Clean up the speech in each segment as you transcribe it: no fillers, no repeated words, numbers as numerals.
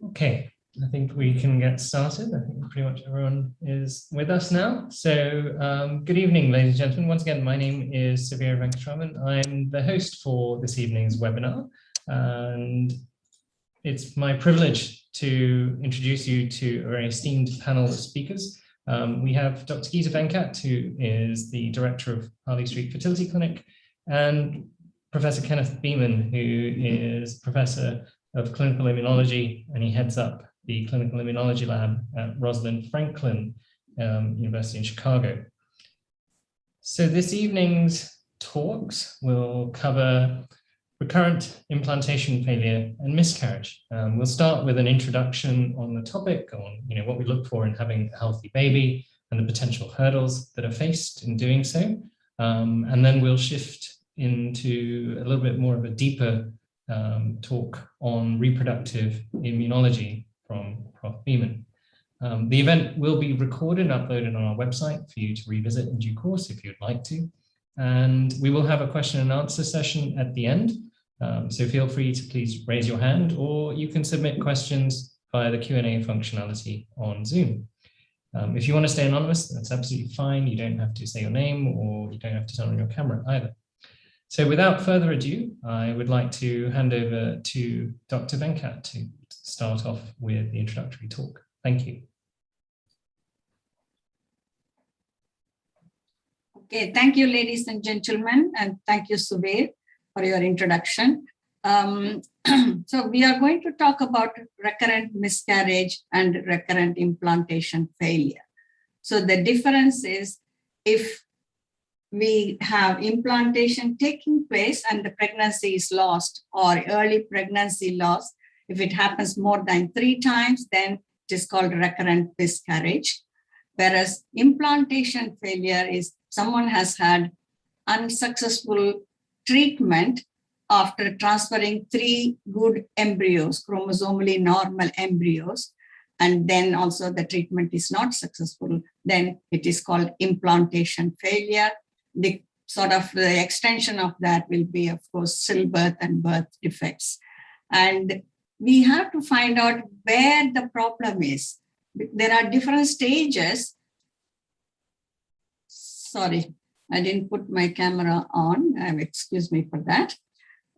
Okay, I think we can get started. I think pretty much everyone is with us now. So good evening, ladies and gentlemen. Once again, my name is Severe Venkatraman. I'm the host for this evening's webinar, and it's my privilege to introduce you to a very esteemed panel of speakers. We have Dr. Geetha Venkat, who is the director of Harley Street Fertility Clinic, and Professor Kenneth Beaman, who is professor of clinical immunology, and he heads up the clinical immunology lab at Rosalind Franklin University in Chicago. So this evening's talks will cover recurrent implantation failure and miscarriage. We'll start with an introduction on the topic, on what we look for in having a healthy baby and the potential hurdles that are faced in doing so. And then we'll shift into a little bit more of a deeper talk on reproductive immunology from Prof. Beaman. The event will be recorded and uploaded on our website for you to revisit in due course if you'd like to. And we will have a question and answer session at the end. So feel free to please raise your hand, or you can submit questions via the Q&A functionality on Zoom. If you want to stay anonymous, that's absolutely fine. You don't have to say your name, or you don't have to turn on your camera either. So without further ado, I would like to hand over to Dr. Venkat to start off with the introductory talk. Thank you. Okay, thank you, ladies and gentlemen, and thank you, Subir, for your introduction. So we are going to talk about recurrent miscarriage and recurrent implantation failure. So the difference is, if we have implantation taking place and the pregnancy is lost, or early pregnancy loss, if it happens more than 3 times, then it is called recurrent miscarriage. Whereas implantation failure is someone has had unsuccessful treatment after transferring 3 good embryos, chromosomally normal embryos, and then also the treatment is not successful, then it is called implantation failure. The sort of the extension of that will be, of course, stillbirth and birth defects. And we have to find out where the problem is. There are different stages. Sorry, I didn't put my camera on. Excuse me for that.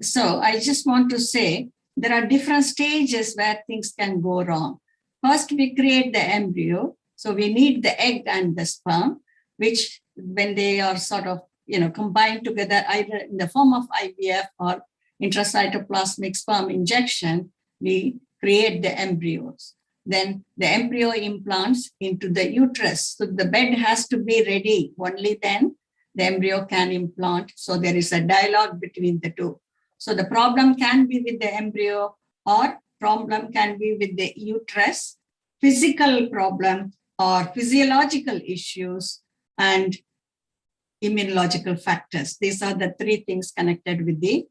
So I just want to say there are different stages where things can go wrong. First, we create the embryo. So we need the egg and the sperm, which when they are sort of, combined together, either in the form of IVF or intracytoplasmic sperm injection, we create the embryos. Then the embryo implants into the uterus. So the bed has to be ready. Only then the embryo can implant. So there is a dialogue between the two. So the problem can be with the embryo, or problem can be with the uterus, physical problem or physiological issues, and immunological factors. These are the 3 things connected with the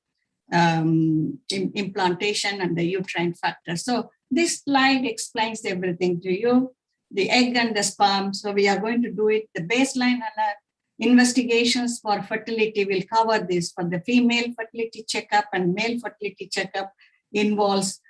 implantation and the uterine factor. So this slide explains everything to you. The egg and the sperm. So we are going to do it. The baseline investigations for fertility will cover this. For the female fertility checkup and male fertility checkup involves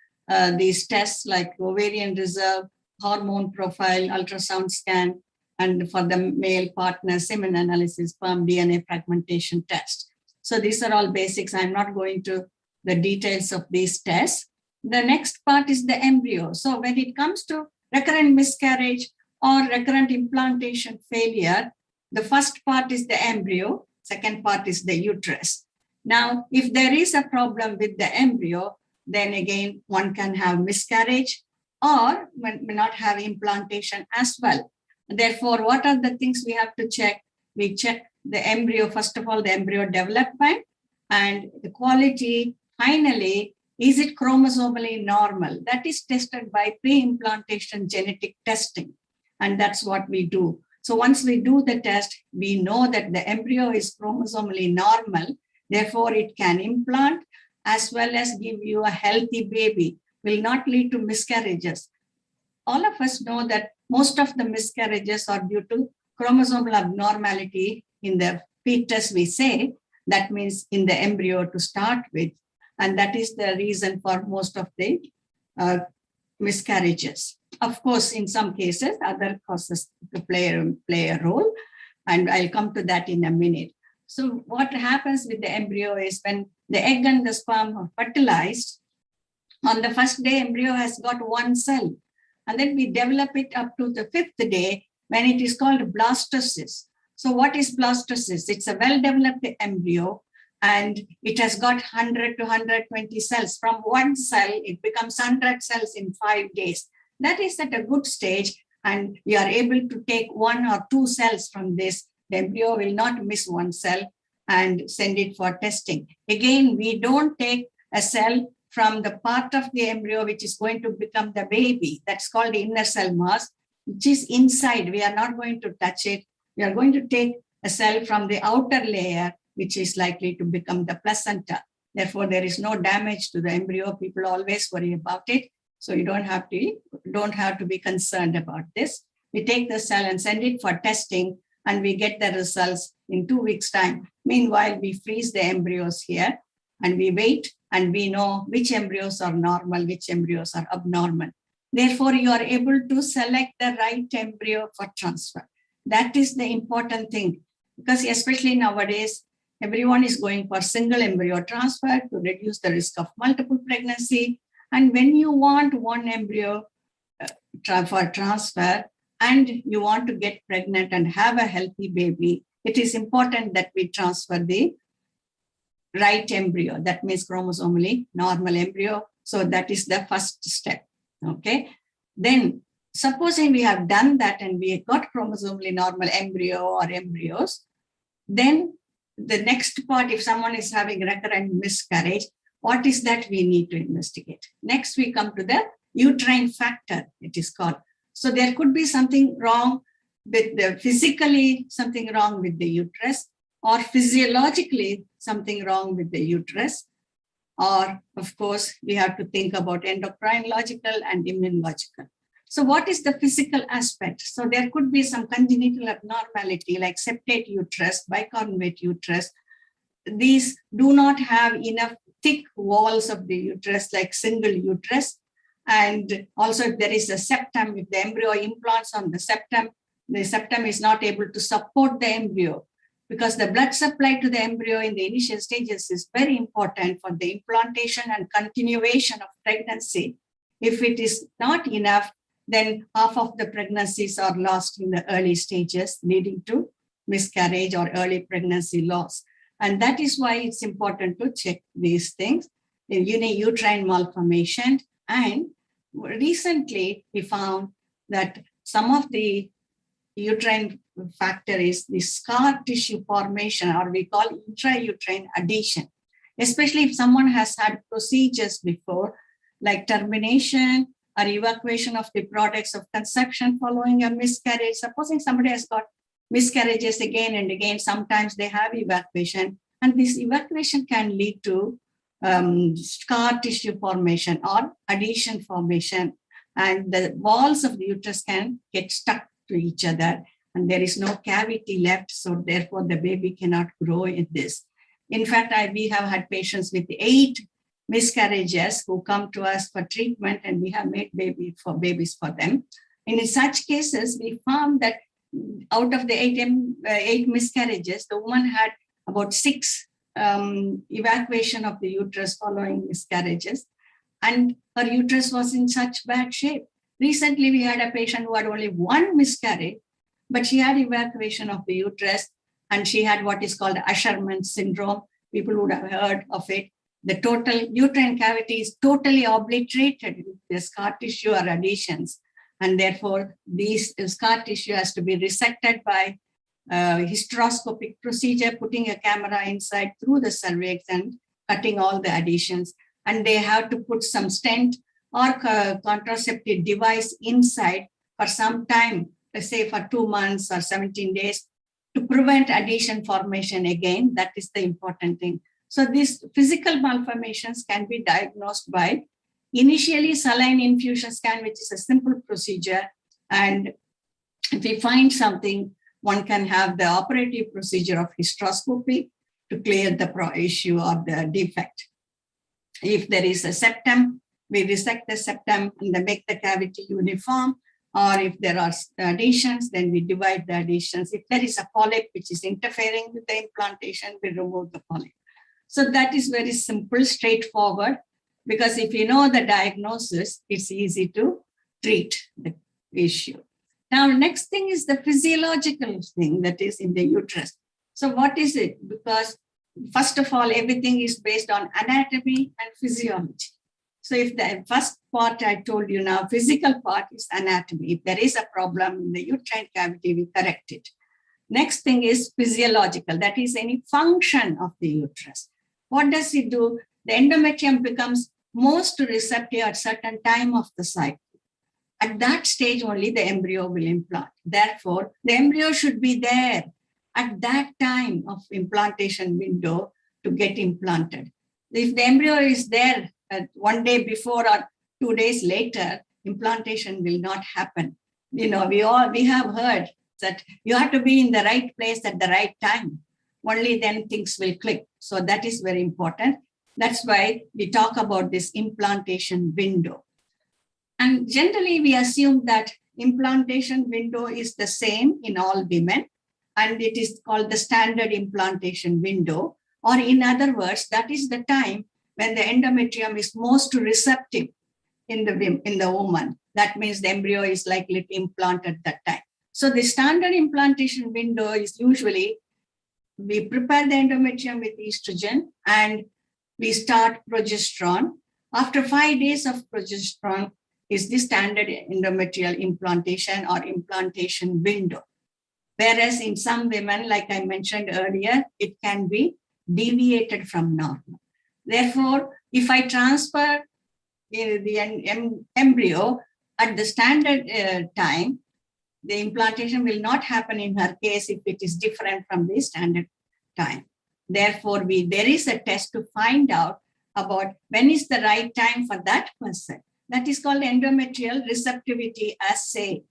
these tests like ovarian reserve, hormone profile, ultrasound scan, and for the male partner, semen analysis, sperm DNA fragmentation test. So these are all basics. I'm not going to the details of these tests. The next part is the embryo. So when it comes to recurrent miscarriage or recurrent implantation failure, the first part is the embryo, second part is the uterus. Now, if there is a problem with the embryo, then again, one can have miscarriage or may not have implantation as well. Therefore, what are the things we have to check? We check the embryo, first of all, the embryo development and the quality. Finally, is it chromosomally normal? That is tested by pre-implantation genetic testing. And that's what we do. So once we do the test, we know that the embryo is chromosomally normal. Therefore, it can implant as well as give you a healthy baby, will not lead to miscarriages. All of us know that most of the miscarriages are due to chromosomal abnormality in the fetus, we say. That means in the embryo to start with. And that is the reason for most of the miscarriages. Of course, in some cases, other causes play a role, and I'll come to that in a minute. So what happens with the embryo is when the egg and the sperm are fertilized, on the first day, embryo has got one cell, and then we develop it up to the 5th day when it is called blastocyst. So what is blastocyst? It's a well-developed embryo, and it has got 100 to 120 cells. From one cell, it becomes 100 cells in 5 days. That is at a good stage, and we are able to take 1 or 2 cells from this. The embryo will not miss one cell and send it for testing. Again, we don't take a cell from the part of the embryo which is going to become the baby. That's called the inner cell mass, which is inside. We are not going to touch it. We are going to take a cell from the outer layer, which is likely to become the placenta. Therefore, there is no damage to the embryo. People always worry about it. So you don't have to be concerned about this. We take the cell and send it for testing, and we get the results in 2 weeks' time. Meanwhile, we freeze the embryos here, and we wait, and we know which embryos are normal, which embryos are abnormal. Therefore, you are able to select the right embryo for transfer. That is the important thing, because especially nowadays, everyone is going for single embryo transfer to reduce the risk of multiple pregnancy. And when you want one embryo for transfer and you want to get pregnant and have a healthy baby, it is important that we transfer the right embryo. That means chromosomally normal embryo. So that is the first step. Okay. Then supposing we have done that and we got chromosomally normal embryo or embryos, then the next part, if someone is having recurrent miscarriage, what is that we need to investigate? Next, we come to the uterine factor, it is called. So there could be something wrong with physically something wrong with the uterus, or physiologically something wrong with the uterus. Or, of course, we have to think about endocrinological and immunological. So what is the physical aspect? So there could be some congenital abnormality like septate uterus, bicornate uterus. These do not have enough thick walls of the uterus like single uterus. And also if there is a septum, if the embryo implants on the septum is not able to support the embryo, because the blood supply to the embryo in the initial stages is very important for the implantation and continuation of pregnancy. If it is not enough, then half of the pregnancies are lost in the early stages, leading to miscarriage or early pregnancy loss. And that is why it's important to check these things, the uterine malformation. And recently, we found that some of the uterine factor is the scar tissue formation, or we call intrauterine adhesion, especially if someone has had procedures before, like termination or evacuation of the products of conception following a miscarriage. Supposing somebody has got miscarriages again and again, sometimes they have evacuation, and this evacuation can lead to scar tissue formation or adhesion formation, and the walls of the uterus can get stuck to each other, and there is no cavity left, so therefore the baby cannot grow in this. In fact, we have had patients with 8 miscarriages who come to us for treatment, and we have made babies for them. And in such cases, we found that out of the 8 miscarriages, the woman had about 6 evacuation of the uterus following miscarriages, and her uterus was in such bad shape. Recently, we had a patient who had only 1 miscarriage, but she had evacuation of the uterus, and she had what is called Asherman syndrome. People would have heard of it. The total uterine cavity is totally obliterated with the scar tissue or adhesions, and therefore these scar tissue has to be resected by hysteroscopic procedure, putting a camera inside through the cervix and cutting all the adhesions. And they have to put some stent or contraceptive device inside for some time, let's say for 2 months or 17 days, to prevent adhesion formation again. That is the important thing. So these physical malformations can be diagnosed by initially saline infusion scan, which is a simple procedure. And if we find something, one can have the operative procedure of hysteroscopy to clear the issue or the defect. If there is a septum, we resect the septum and make the cavity uniform. Or if there are adhesions, then we divide the adhesions. If there is a polyp which is interfering with the implantation, we remove the polyp. So that is very simple, straightforward, because if you know the diagnosis, it's easy to treat the issue. Now, next thing is the physiological thing that is in the uterus. So what is it? Because first of all, everything is based on anatomy and physiology. So if the first part I told you now, physical part is anatomy. If there is a problem in the uterine cavity, we correct it. Next thing is physiological, that is any function of the uterus. What does it do? The endometrium becomes most receptive at certain time of the cycle. At that stage only the embryo will implant. Therefore, the embryo should be there at that time of implantation window to get implanted. If the embryo is there one day before or 2 days later, implantation will not happen. You know, we have heard that you have to be in the right place at the right time. Only then things will click. So that is very important. That's why we talk about this implantation window. And generally we assume that implantation window is the same in all women, and it is called the standard implantation window. Or in other words, that is the time when the endometrium is most receptive in the woman. That means the embryo is likely to implant at that time. So the standard implantation window is usually we prepare the endometrium with estrogen and we start progesterone. After 5 days of progesterone is the standard endometrial implantation or implantation window. Whereas in some women, like I mentioned earlier, it can be deviated from normal. Therefore, if I transfer the embryo at the standard time, the implantation will not happen in her case if it is different from the standard time. Therefore, there is a test to find out about when is the right time for that person. That is called endometrial receptivity assay.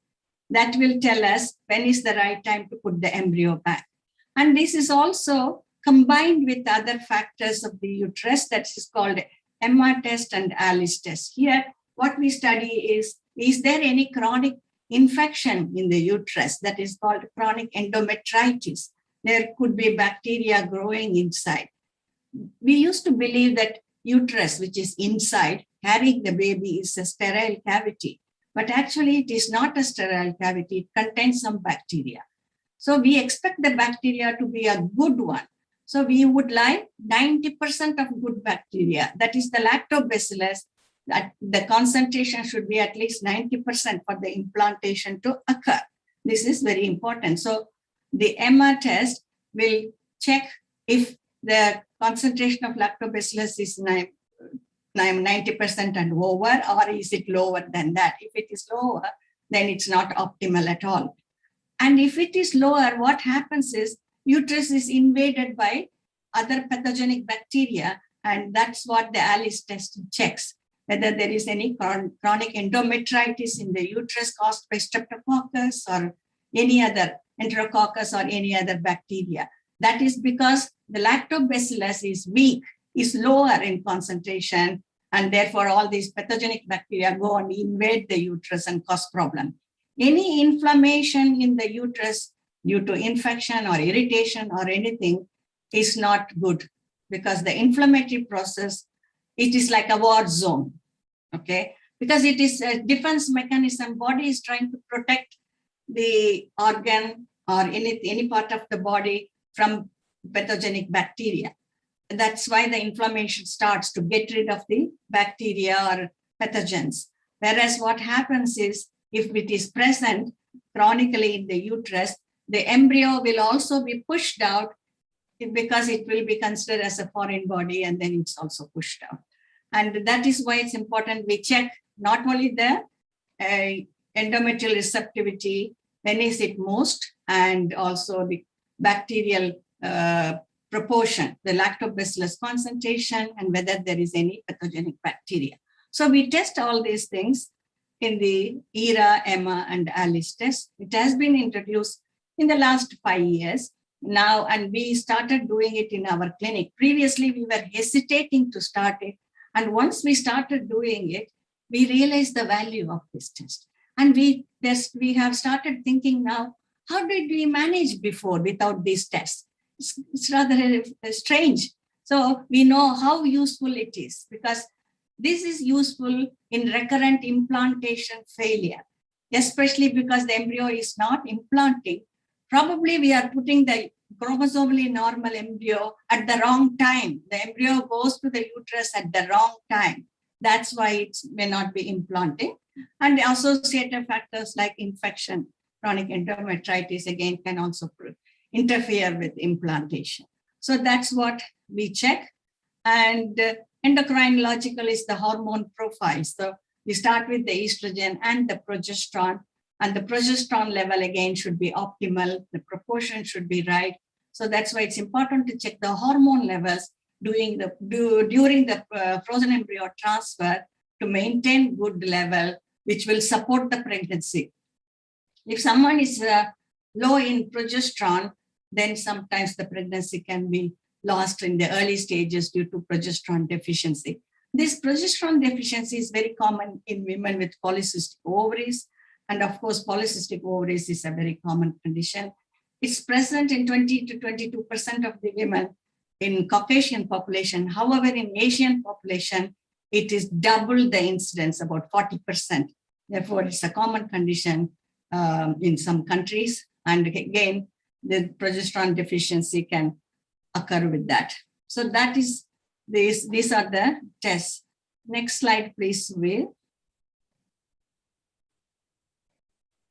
That will tell us when is the right time to put the embryo back. And this is also combined with other factors of the uterus that is called Emma test and Alice test. Here, what we study is there any chronic infection in the uterus that is called chronic endometritis? There could be bacteria growing inside. We used to believe that uterus, which is inside, carrying the baby, is a sterile cavity. But actually, it is not a sterile cavity. It contains some bacteria. So we expect the bacteria to be a good one. So we would like 90% of good bacteria. That is the lactobacillus, that the concentration should be at least 90% for the implantation to occur. This is very important. So the Emma test will check if the concentration of lactobacillus is 90% and over, or is it lower than that? If it is lower, then it's not optimal at all. And if it is lower, what happens is uterus is invaded by other pathogenic bacteria, and that's what the Alice test checks, whether there is any chronic endometritis in the uterus caused by streptococcus or any other enterococcus or any other bacteria. That is because the lactobacillus is weak, is lower in concentration, and therefore all these pathogenic bacteria go and invade the uterus and cause problem. Any inflammation in the uterus due to infection or irritation or anything is not good, because the inflammatory process, it is like a war zone, okay? Because it is a defense mechanism. Body is trying to protect the organ or any part of the body from pathogenic bacteria. And that's why the inflammation starts to get rid of the bacteria or pathogens. Whereas what happens is, if it is present chronically in the uterus, the embryo will also be pushed out because it will be considered as a foreign body, and then it's also pushed out. And that is why it's important we check not only the endometrial receptivity, when is it most, and also the bacterial proportion, the lactobacillus concentration, and whether there is any pathogenic bacteria. So we test all these things in the ERA, Emma, and Alice test. It has been introduced in the last 5 years now, and we started doing it in our clinic. Previously, we were hesitating to start it And once we started doing it, we realized the value of this test. And we have started thinking now, how did we manage before without these tests? It's rather strange. So we know how useful it is, because this is useful in recurrent implantation failure, especially because the embryo is not implanting. Probably we are putting the chromosomally normal embryo at the wrong time. The embryo goes to the uterus at the wrong time. That's why it may not be implanting. And the associated factors like infection, chronic endometritis, again, can also interfere with implantation. So that's what we check. And endocrinological is the hormone profile. So we start with the estrogen and the progesterone, and the progesterone level again should be optimal. The proportion should be right. So that's why it's important to check the hormone levels during the frozen embryo transfer to maintain good level, which will support the pregnancy. If someone is low in progesterone, then sometimes the pregnancy can be lost in the early stages due to progesterone deficiency. This progesterone deficiency is very common in women with polycystic ovaries. And of course, polycystic ovaries is a very common condition. It's present in 20 to 22% of the women in Caucasian population. However, in Asian population, it is double the incidence, about 40%. Therefore, it's a common condition in some countries. And again, the progesterone deficiency can occur with that. So that is, these are the tests. Next slide, please, Will.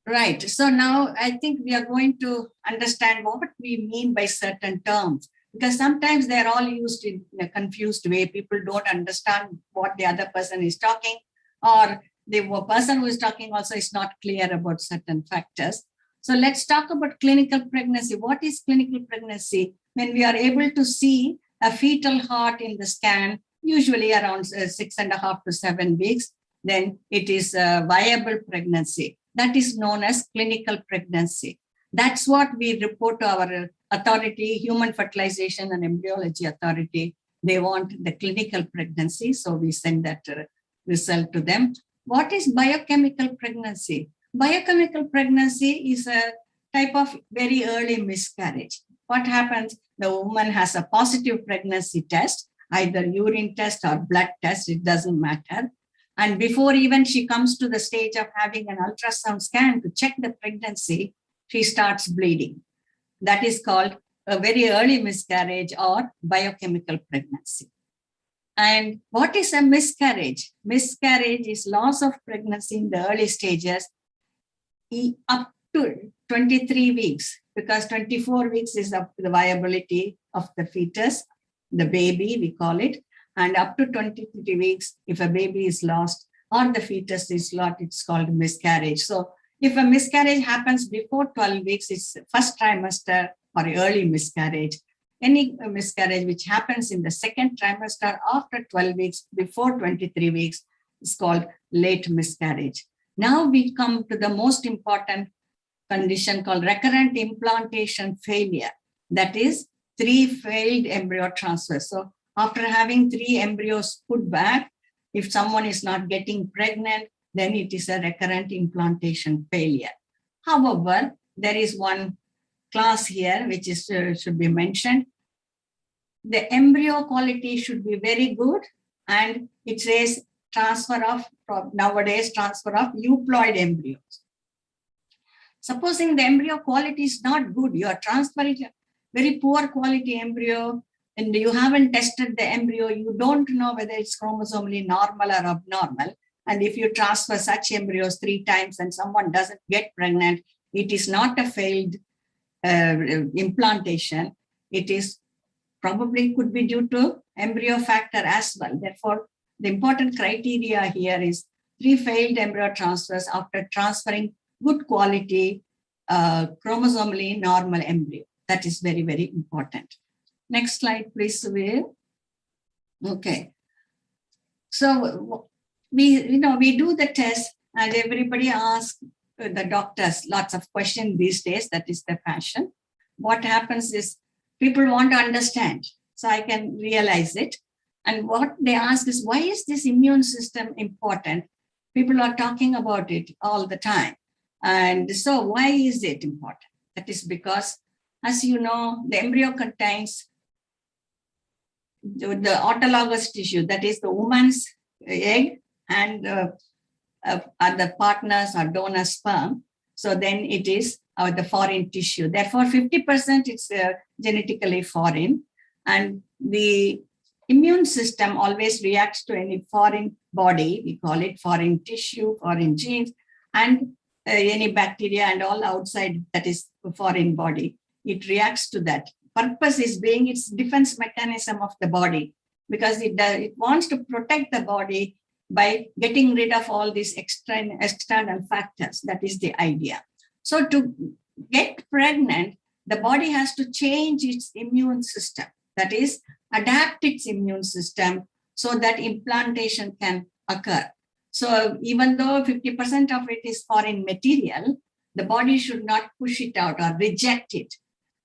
Right, so now I think we are going to understand what we mean by certain terms, because sometimes they're all used in a confused way. People don't understand what the other person is talking, or the person who is talking also is not clear about certain factors. So let's talk about clinical pregnancy. What is clinical pregnancy? When we are able to see a fetal heart in the scan, usually around 6.5 to 7 weeks, then it is a viable pregnancy. That is known as clinical pregnancy. That's what we report to our authority, Human Fertilization and Embryology Authority. They want the clinical pregnancy, so we send that result to them. What is biochemical pregnancy? Biochemical pregnancy is a type of very early miscarriage. What happens? The woman has a positive pregnancy test, either urine test or blood test, it doesn't matter. And before even she comes to the stage of having an ultrasound scan to check the pregnancy, she starts bleeding. That is called a very early miscarriage or biochemical pregnancy. And what is a miscarriage? Miscarriage is loss of pregnancy in the early stages up to 23 weeks, because 24 weeks is up to the viability of the fetus, the baby, we call it. And up to 23 weeks, if a baby is lost or the fetus is lost, it's called miscarriage. So if a miscarriage happens before 12 weeks, it's first trimester or early miscarriage. Any miscarriage which happens in the second trimester after 12 weeks, before 23 weeks, is called late miscarriage. Now we come to the most important condition called recurrent implantation failure. That is 3 failed embryo transfers. So after having 3 embryos put back, if someone is not getting pregnant, then it is a recurrent implantation failure. However, there is one class here which is should be mentioned. The embryo quality should be very good, and it says nowadays transfer of euploid embryos. Supposing the embryo quality is not good, you are transferring a very poor quality embryo, and you haven't tested the embryo, you don't know whether it's chromosomally normal or abnormal. And if you transfer such embryos 3 times and someone doesn't get pregnant, it is not a failed implantation. It is probably could be due to embryo factor as well. Therefore, the important criteria here is 3 failed embryo transfers after transferring good quality chromosomally normal embryo. That is very, very important. Next slide, please, Subir. Okay. So we do the test, and everybody asks the doctors lots of questions these days. That is the fashion. What happens is people want to understand, so I can realize it. And what they ask is, why is this immune system important? People are talking about it all the time. And so why is it important? That is because, as you know, the embryo contains the autologous tissue, that is the woman's egg and the partners or donor sperm. So then it is the foreign tissue. Therefore, 50% is genetically foreign. And the immune system always reacts to any foreign body. We call it foreign tissue, foreign genes, and any bacteria and all outside that is foreign body. It reacts to that. Purpose is being its defense mechanism of the body, because it wants to protect the body by getting rid of all these external factors. That is the idea. So to get pregnant, the body has to change its immune system. That is, adapt its immune system so that implantation can occur. So even though 50% of it is foreign material, the body should not push it out or reject it.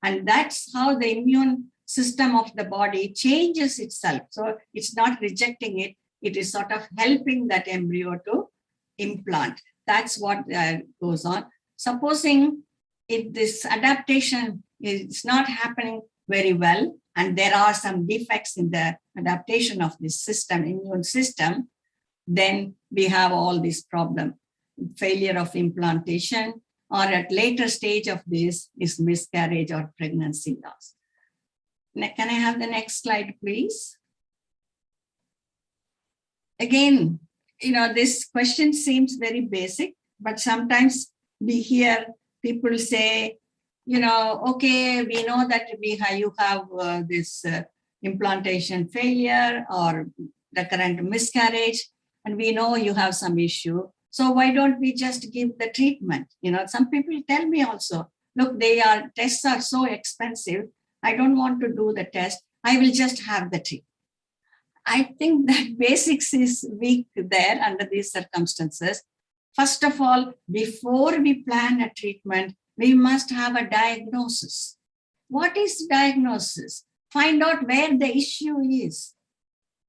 And that's how the immune system of the body changes itself. So it's not rejecting it. It is sort of helping that embryo to implant. That's what goes on. Supposing if this adaptation is not happening very well, and there are some defects in the adaptation of this system, immune system, then we have all this problem. Failure of implantation, or at later stage of this is miscarriage or pregnancy loss. Can I have the next slide, please? Again, this question seems very basic, but sometimes we hear people say, okay, we know that you have this implantation failure or recurrent miscarriage, and we know you have some issue. So why don't we just give the treatment? Some people tell me also, look, tests are so expensive. I don't want to do the test. I will just have the treatment. I think that basics is weak there under these circumstances. First of all, before we plan a treatment, we must have a diagnosis. What is diagnosis? Find out where the issue is.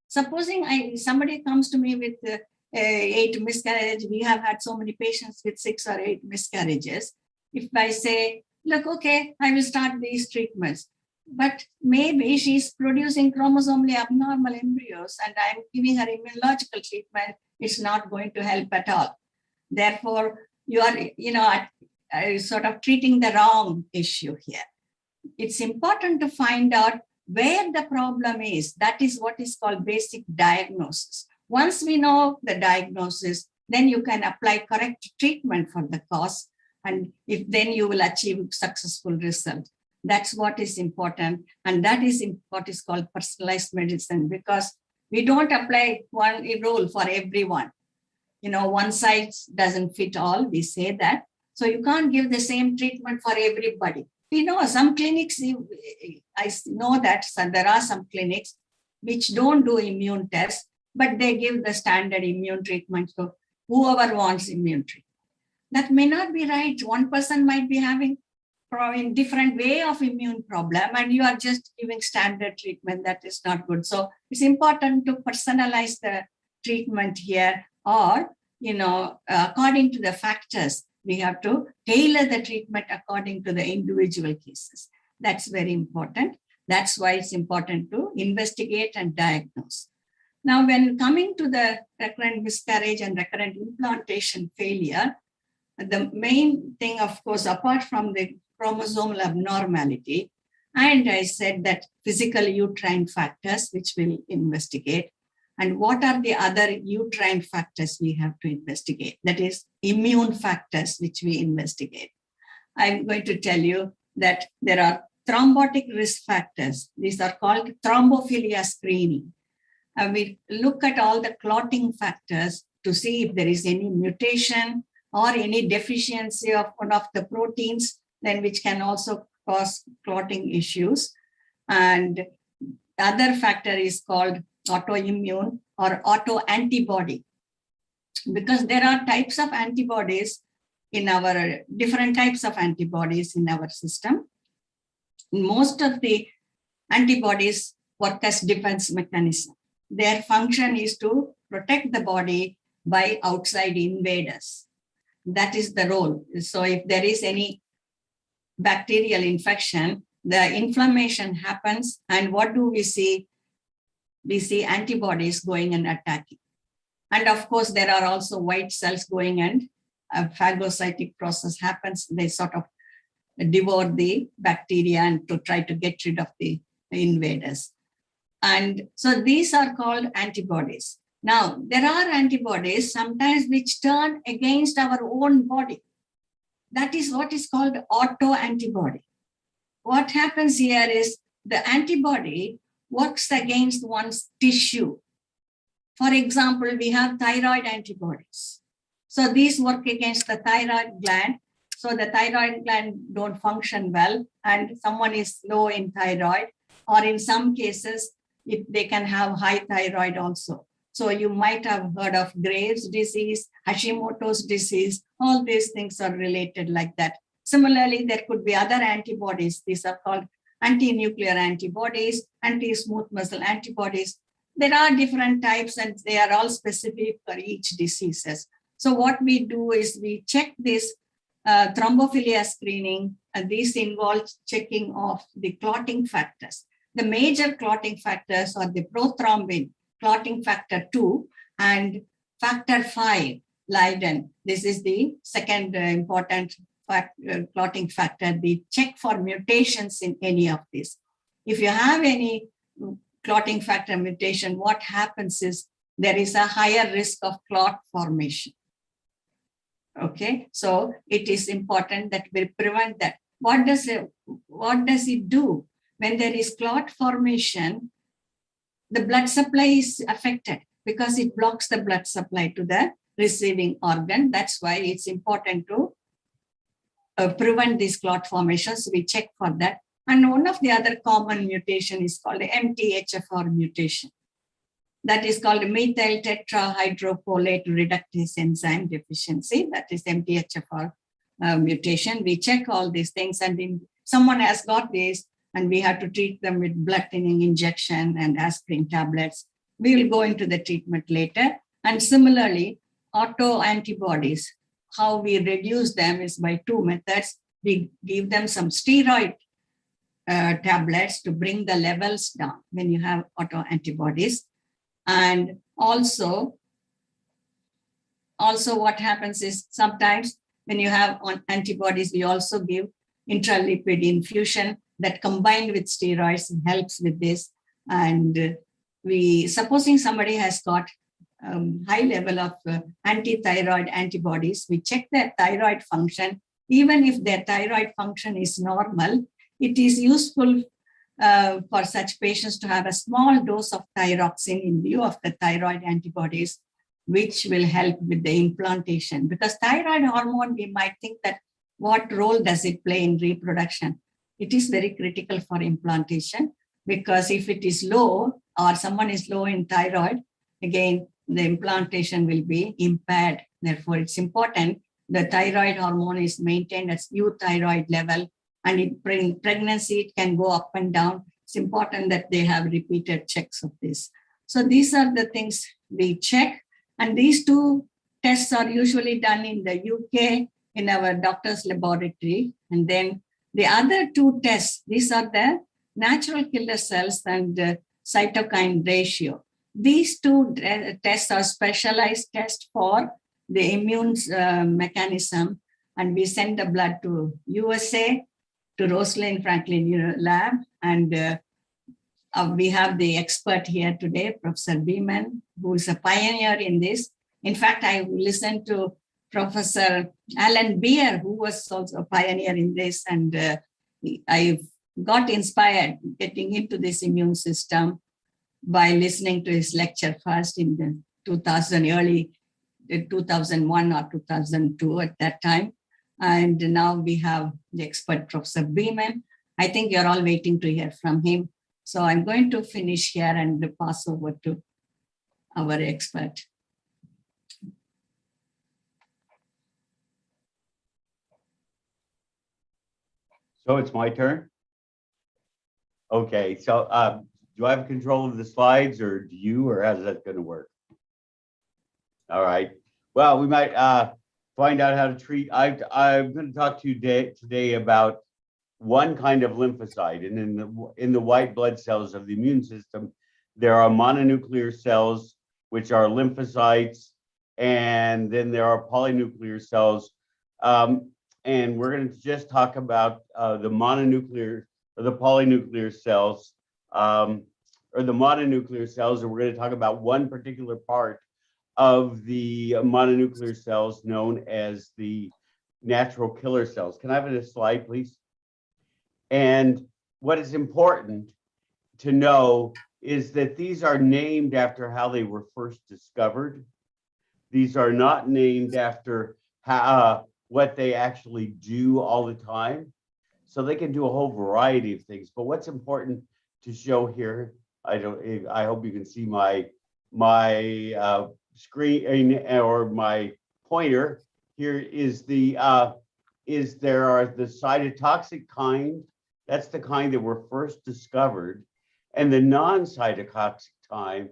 Supposing somebody comes to me with 8 miscarriages, we have had so many patients with 6 or 8 miscarriages. If I say, look, okay, I will start these treatments, but maybe she's producing chromosomally abnormal embryos and I'm giving her immunological treatment, it's not going to help at all. Therefore, you are, sort of treating the wrong issue here. It's important to find out where the problem is. That is what is called basic diagnosis. Once we know the diagnosis, then you can apply correct treatment for the cause, and then you will achieve successful result. That's what is important, and that is what is called personalized medicine, because we don't apply one rule for everyone. One size doesn't fit all, we say that. So you can't give the same treatment for everybody. We know some clinics, I know that there are some clinics which don't do immune tests, but they give the standard immune treatment to whoever wants immune treatment. That may not be right. One person might be having a different way of immune problem, and you are just giving standard treatment. That is not good. So it's important to personalize the treatment here, or, according to the factors, we have to tailor the treatment according to the individual cases. That's very important. That's why it's important to investigate and diagnose. Now, when coming to the recurrent miscarriage and recurrent implantation failure, the main thing, of course, apart from the chromosomal abnormality, and I said that physical uterine factors, which we'll investigate, and what are the other uterine factors we have to investigate? That is immune factors, which we investigate. I'm going to tell you that there are thrombotic risk factors. These are called thrombophilia screening. And we look at all the clotting factors to see if there is any mutation or any deficiency of one of the proteins, then which can also cause clotting issues. And the other factor is called autoimmune or autoantibody, because there are types of antibodies in our, different types of antibodies in our system. Most of the antibodies work as defense mechanism. their function is to protect the body by outside invaders. That is the role. So if there is any bacterial infection, the inflammation happens, and what do we see? We see antibodies going and attacking. And of course, there are also white cells going, and a phagocytic process happens. They sort of devour the bacteria and to try to get rid of the invaders. And so these are called antibodies. Now, there are antibodies sometimes which turn against our own body. That is what is called autoantibody. What happens here is the antibody works against one's tissue. For example, we have thyroid antibodies. So these work against the thyroid gland. So the thyroid gland don't function well, and someone is low in thyroid, or in some cases, they can have high thyroid also. So you might have heard of Graves' disease, Hashimoto's disease. All these things are related like that. Similarly, there could be other antibodies. These are called anti-nuclear antibodies, anti-smooth muscle antibodies. There are different types, and they are all specific for each diseases. So what we do is we check this thrombophilia screening, and this involves checking of the clotting factors. The major clotting factors are the prothrombin, clotting factor 2, and factor 5, Leiden. This is the second important clotting factor. We check for mutations in any of these. If you have any clotting factor mutation, what happens is there is a higher risk of clot formation. Okay, so it is important that we prevent that. What does it do? When there is clot formation, the blood supply is affected because it blocks the blood supply to the receiving organ. That's why it's important to prevent these clot formations. We check for that. And one of the other common mutation is called the MTHFR mutation. That is called methyl tetrahydrofolate reductase enzyme deficiency. That is MTHFR mutation. We check all these things, and if someone has got this, and we have to treat them with blood thinning injection and aspirin tablets. We will go into the treatment later. And similarly, autoantibodies, how we reduce them is by two methods. We give them some steroid tablets to bring the levels down when you have autoantibodies. And also what happens is sometimes when you have antibodies, we also give intralipid infusion that combined with steroids helps with this. And supposing somebody has got high level of anti-thyroid antibodies, we check their thyroid function. Even if their thyroid function is normal, it is useful for such patients to have a small dose of thyroxine in lieu of the thyroid antibodies, which will help with the implantation. Because thyroid hormone, we might think that what role does it play in reproduction? It is very critical for implantation, because if it is low or someone is low in thyroid, again, the implantation will be impaired. Therefore, it's important the thyroid hormone is maintained at euthyroid level, and in pregnancy, it can go up and down. It's important that they have repeated checks of this. So these are the things we check. And these two tests are usually done in the UK in our doctor's laboratory. And then the other two tests, these are the natural killer cells and cytokine ratio. These two tests are specialized tests for the immune mechanism. And we send the blood to USA, to Rosalind Franklin lab. And we have the expert here today, Professor Beaman, who is a pioneer in this. In fact, I listened to Professor Alan Beer, who was also a pioneer in this. And I got inspired getting into this immune system by listening to his lecture first in the early 2001 or 2002 at that time. And now we have the expert, Professor Beaman. I think you're all waiting to hear from him. So I'm going to finish here and pass over to our expert. So it's my turn? Okay, so do I have control of the slides, or do you, or how's that going to work? All right. Well, we might find out how to treat. I'm going to talk to you today about one kind of lymphocyte, and in the white blood cells of the immune system, there are mononuclear cells, which are lymphocytes, and then there are polynuclear cells. And we're going to just talk about the mononuclear or the polynuclear cells, or the mononuclear cells, and we're going to talk about one particular part of the mononuclear cells known as the natural killer cells. Can I have a slide, please? And what is important to know is that these are named after how they were first discovered. These are not named after how, what they actually do all the time. So they can do a whole variety of things. But what's important to show here, I hope you can see my screen or my pointer. Here is there are the cytotoxic kind. That's the kind that were first discovered, and the non-cytotoxic kind,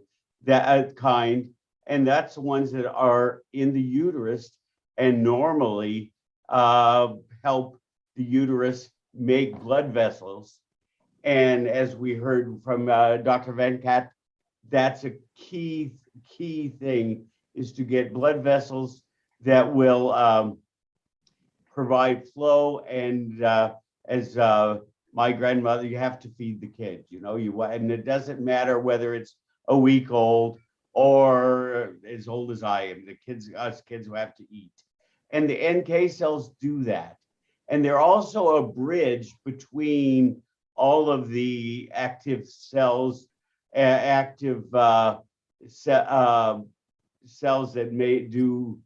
and that's the ones that are in the uterus and normally help the uterus make blood vessels. And as we heard from Dr. Venkat, that's a key thing, is to get blood vessels that will provide flow. And as my grandmother, you have to feed the kid, you know, and it doesn't matter whether it's a week old or as old as I am, us kids who have to eat. And the NK cells do that. And they're also a bridge between all of the active cells, cells that may do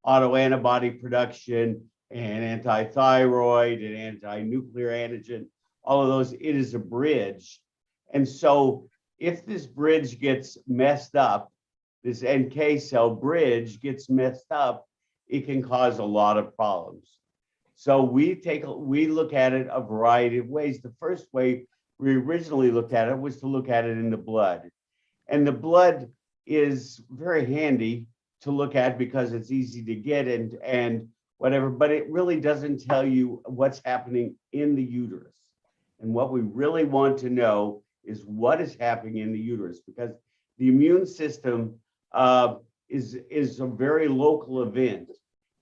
autoantibody production and anti-thyroid and anti-nuclear antigen, all of those. It is a bridge. And so if this bridge gets messed up, this NK cell bridge gets messed up, it can cause a lot of problems. So we look at it a variety of ways. The first way we originally looked at it was to look at it in the blood. And the blood is very handy to look at because it's easy to get and whatever, but it really doesn't tell you what's happening in the uterus. And what we really want to know is what is happening in the uterus, because the immune system is a very local event.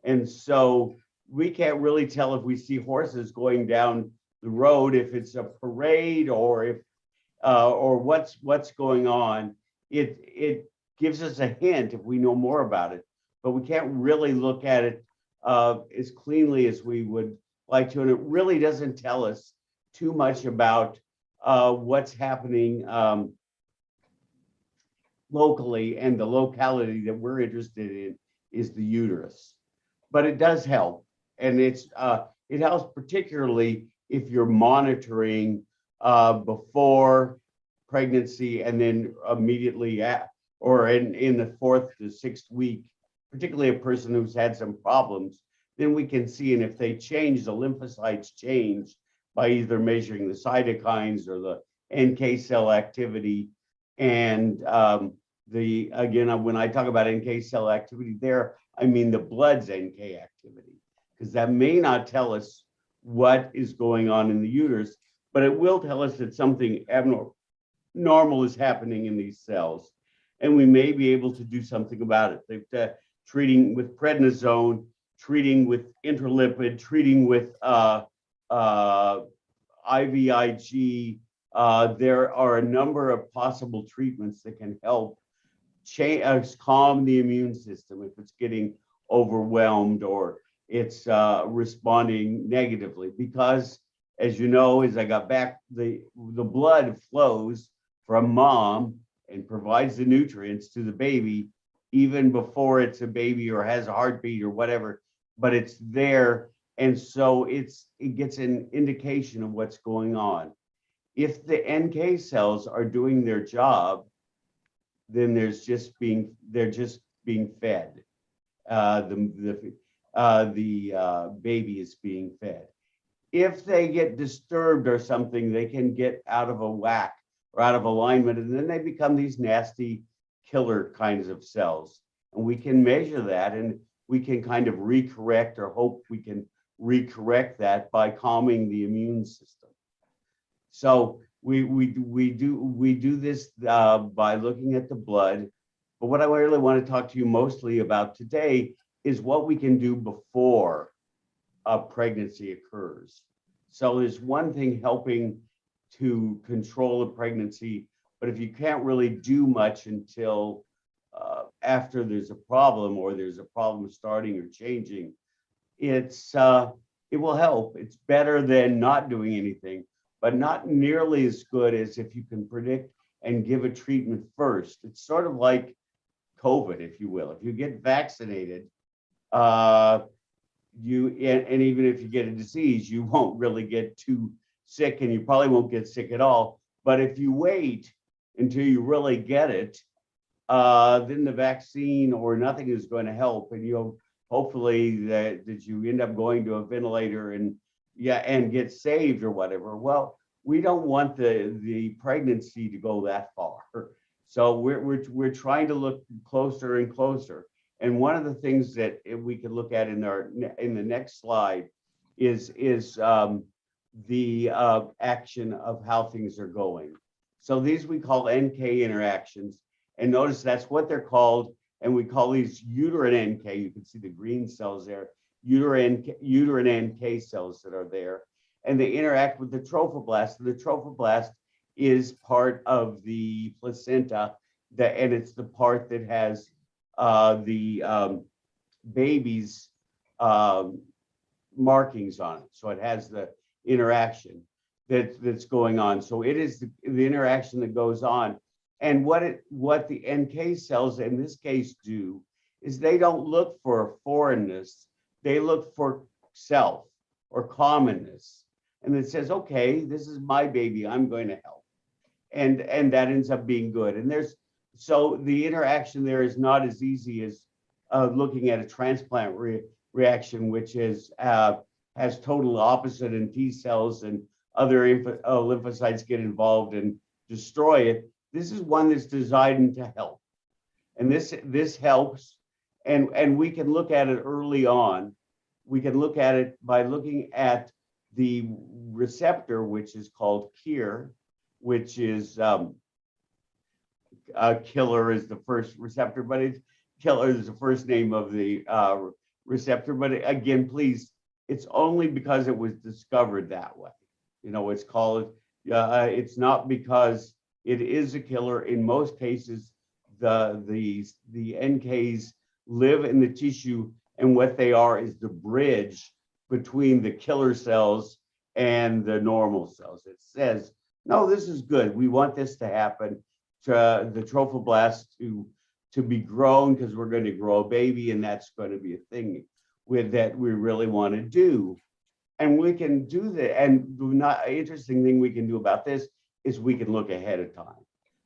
And so we can't really tell if we see horses going down the road, if it's a parade or if or what's going on. It gives us a hint if we know more about it, but we can't really look at it as cleanly as we would like to, and it really doesn't tell us too much about what's happening locally, and the locality that we're interested in is the uterus. But it does help, and it helps particularly if you're monitoring before pregnancy and then immediately or in the 4th to 6th week, particularly a person who's had some problems, then we can see, and if they change, the lymphocytes change by either measuring the cytokines or the NK cell activity. And again, when I talk about NK cell activity there, I mean the blood's NK activity, because that may not tell us what is going on in the uterus, but it will tell us that something abnormal is happening in these cells, and we may be able to do something about it. They're treating with prednisone, treating with interlipid, treating with IVIG. There are a number of possible treatments that can help calm the immune system if it's getting overwhelmed or it's responding negatively. Because, as you know, as I got back, the blood flows from mom and provides the nutrients to the baby even before it's a baby or has a heartbeat or whatever, but it's there. And so it gets an indication of what's going on. If the NK cells are doing their job, then they're just being fed. The baby is being fed. If they get disturbed or something, they can get out of a whack or out of alignment, and then they become these nasty killer kinds of cells. And we can measure that, and we can kind of recorrect, or hope we can recorrect that by calming the immune system. So we do this by looking at the blood. But what I really want to talk to you mostly about today is what we can do before a pregnancy occurs. So there's one thing helping to control a pregnancy, but if you can't really do much until after there's a problem, or there's a problem starting or changing, it will help. It's better than not doing anything, but not nearly as good as if you can predict and give a treatment first. It's sort of like COVID, if you will. If you get vaccinated, and even if you get a disease, you won't really get too sick, and you probably won't get sick at all. But if you wait until you really get it, then the vaccine or nothing is going to help, and you'll hopefully that you end up going to a ventilator and get saved or whatever. Well, we don't want the pregnancy to go that far. So we're trying to look closer and closer. And one of the things that we can look at in the next slide is the action of how things are going. So these we call NK interactions, and notice that's what they're called. And we call these uterine NK. You can see the green cells there, uterine NK cells that are there, and they interact with the trophoblast. And the trophoblast is part of the placenta, and it's the part that has the baby's markings on it. So it has the interaction that's going on. So it is the interaction that goes on. And what the NK cells in this case do is they don't look for foreignness, they look for self or commonness. And it says, okay, this is my baby, I'm going to help. And that ends up being good. And so the interaction there is not as easy as looking at a transplant reaction, which has total opposite, and T cells and other lymphocytes get involved and destroy it. This is one that's designed to help. And this helps, and we can look at it early on. We can look at it by looking at the receptor, which is called KIR, which is killer is the first receptor, but killer is the first name of the receptor. But again, please, it's only because it was discovered that way. You know, it's called, it's not because it is a killer. In most cases, the NKs live in the tissue, and what they are is the bridge between the killer cells and the normal cells. It says, no, this is good. We want this to happen, to the trophoblast to be grown, because we're going to grow a baby, and that's going to be a thing that we really want to do. And we can do that. And the interesting thing we can do about this is we can look ahead of time.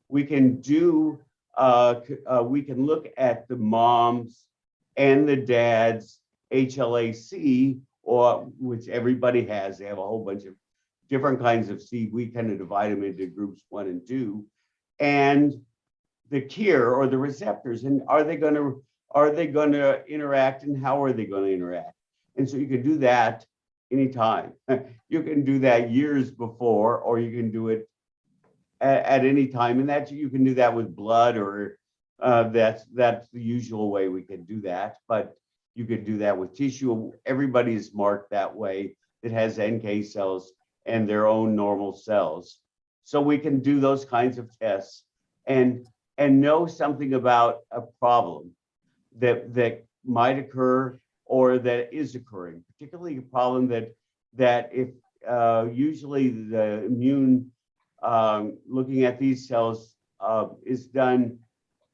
We can do, we can look at the mom's and the dad's HLA-C, or which everybody has. They have a whole bunch of different kinds of seed. We kind of divide them into groups 1 and 2, and the KIR, or the receptors, and are they going to interact, and how are they going to interact? And so you can do that anytime. You can do that years before, or you can do it at any time, and that you can do that with blood, or that's the usual way we can do that. But you could do that with tissue. Everybody is marked that way that has NK cells and their own normal cells. So we can do those kinds of tests and know something about a problem that might occur or that is occurring, particularly a problem that if usually the immune looking at these cells is done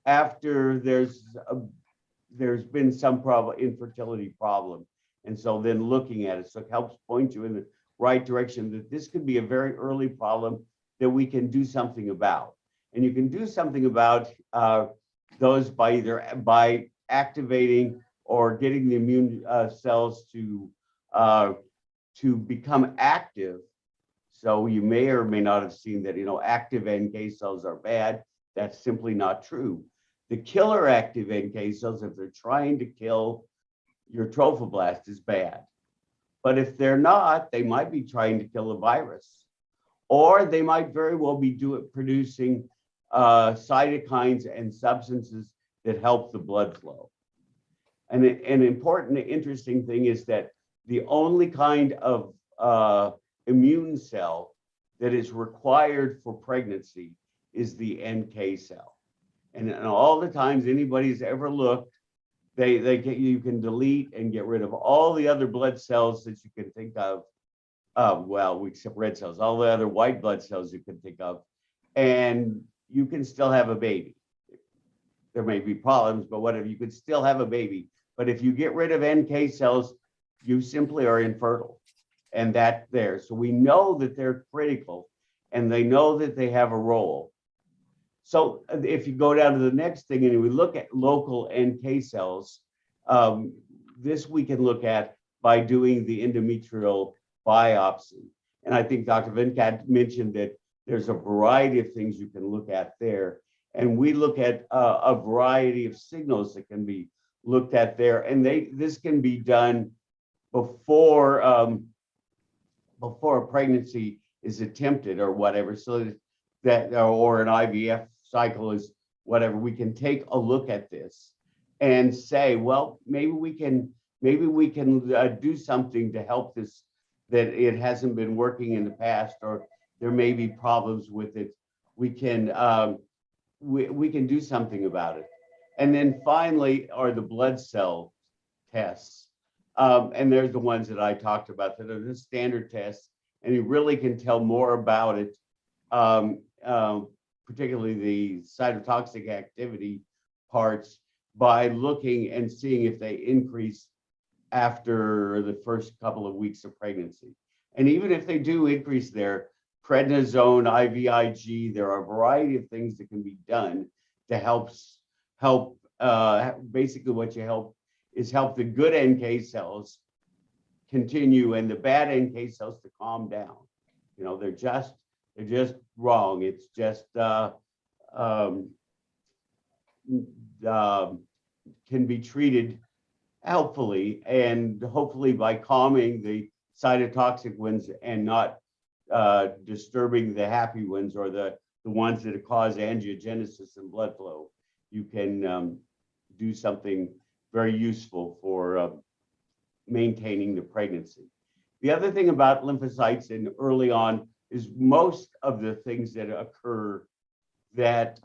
after there's been some infertility problem. And so then looking at it, so it helps point you in the right direction that this could be a very early problem that we can do something about. And you can do something about those by by activating or getting the immune cells to become active. So you may or may not have seen that, active NK cells are bad. That's simply not true. The killer active NK cells, if they're trying to kill your trophoblast, is bad. But if they're not, they might be trying to kill a virus, or they might very well be producing cytokines and substances that help the blood flow. And an important, interesting thing is that the only kind of immune cell that is required for pregnancy is the NK cell. And all the times anybody's ever looked, you can delete and get rid of all the other blood cells that you can think of. Well, except red cells, all the other white blood cells you can think of, and you can still have a baby. There may be problems, but whatever, you could still have a baby. But if you get rid of NK cells, you simply are infertile, and that's there. So we know that they're critical, and they know that they have a role. So if you go down to the next thing and we look at local NK cells, this we can look at by doing the endometrial biopsy. And I think Dr. Venkat mentioned that there's a variety of things you can look at there. And we look at a variety of signals that can be looked at there. And this can be done before a pregnancy is attempted or whatever, so that or an IVF cycle is whatever. We can take a look at this and say, well, maybe we can do something to help this, that it hasn't been working in the past, or there may be problems with it. We can do something about it. And then finally are the blood cell tests. And there's the ones that I talked about that are the standard tests, and you really can tell more about it, particularly the cytotoxic activity parts, by looking and seeing if they increase after the first couple of weeks of pregnancy. And even if they do increase there, prednisone, IVIG, there are a variety of things that can be done to help basically what you help is help the good NK cells continue and the bad NK cells to calm down. They're just wrong. It's just can be treated helpfully and hopefully by calming the cytotoxic ones and not disturbing the happy ones, or the ones that cause angiogenesis and blood flow. You can do something very useful for maintaining the pregnancy. The other thing about lymphocytes in early on is most of the things that occur that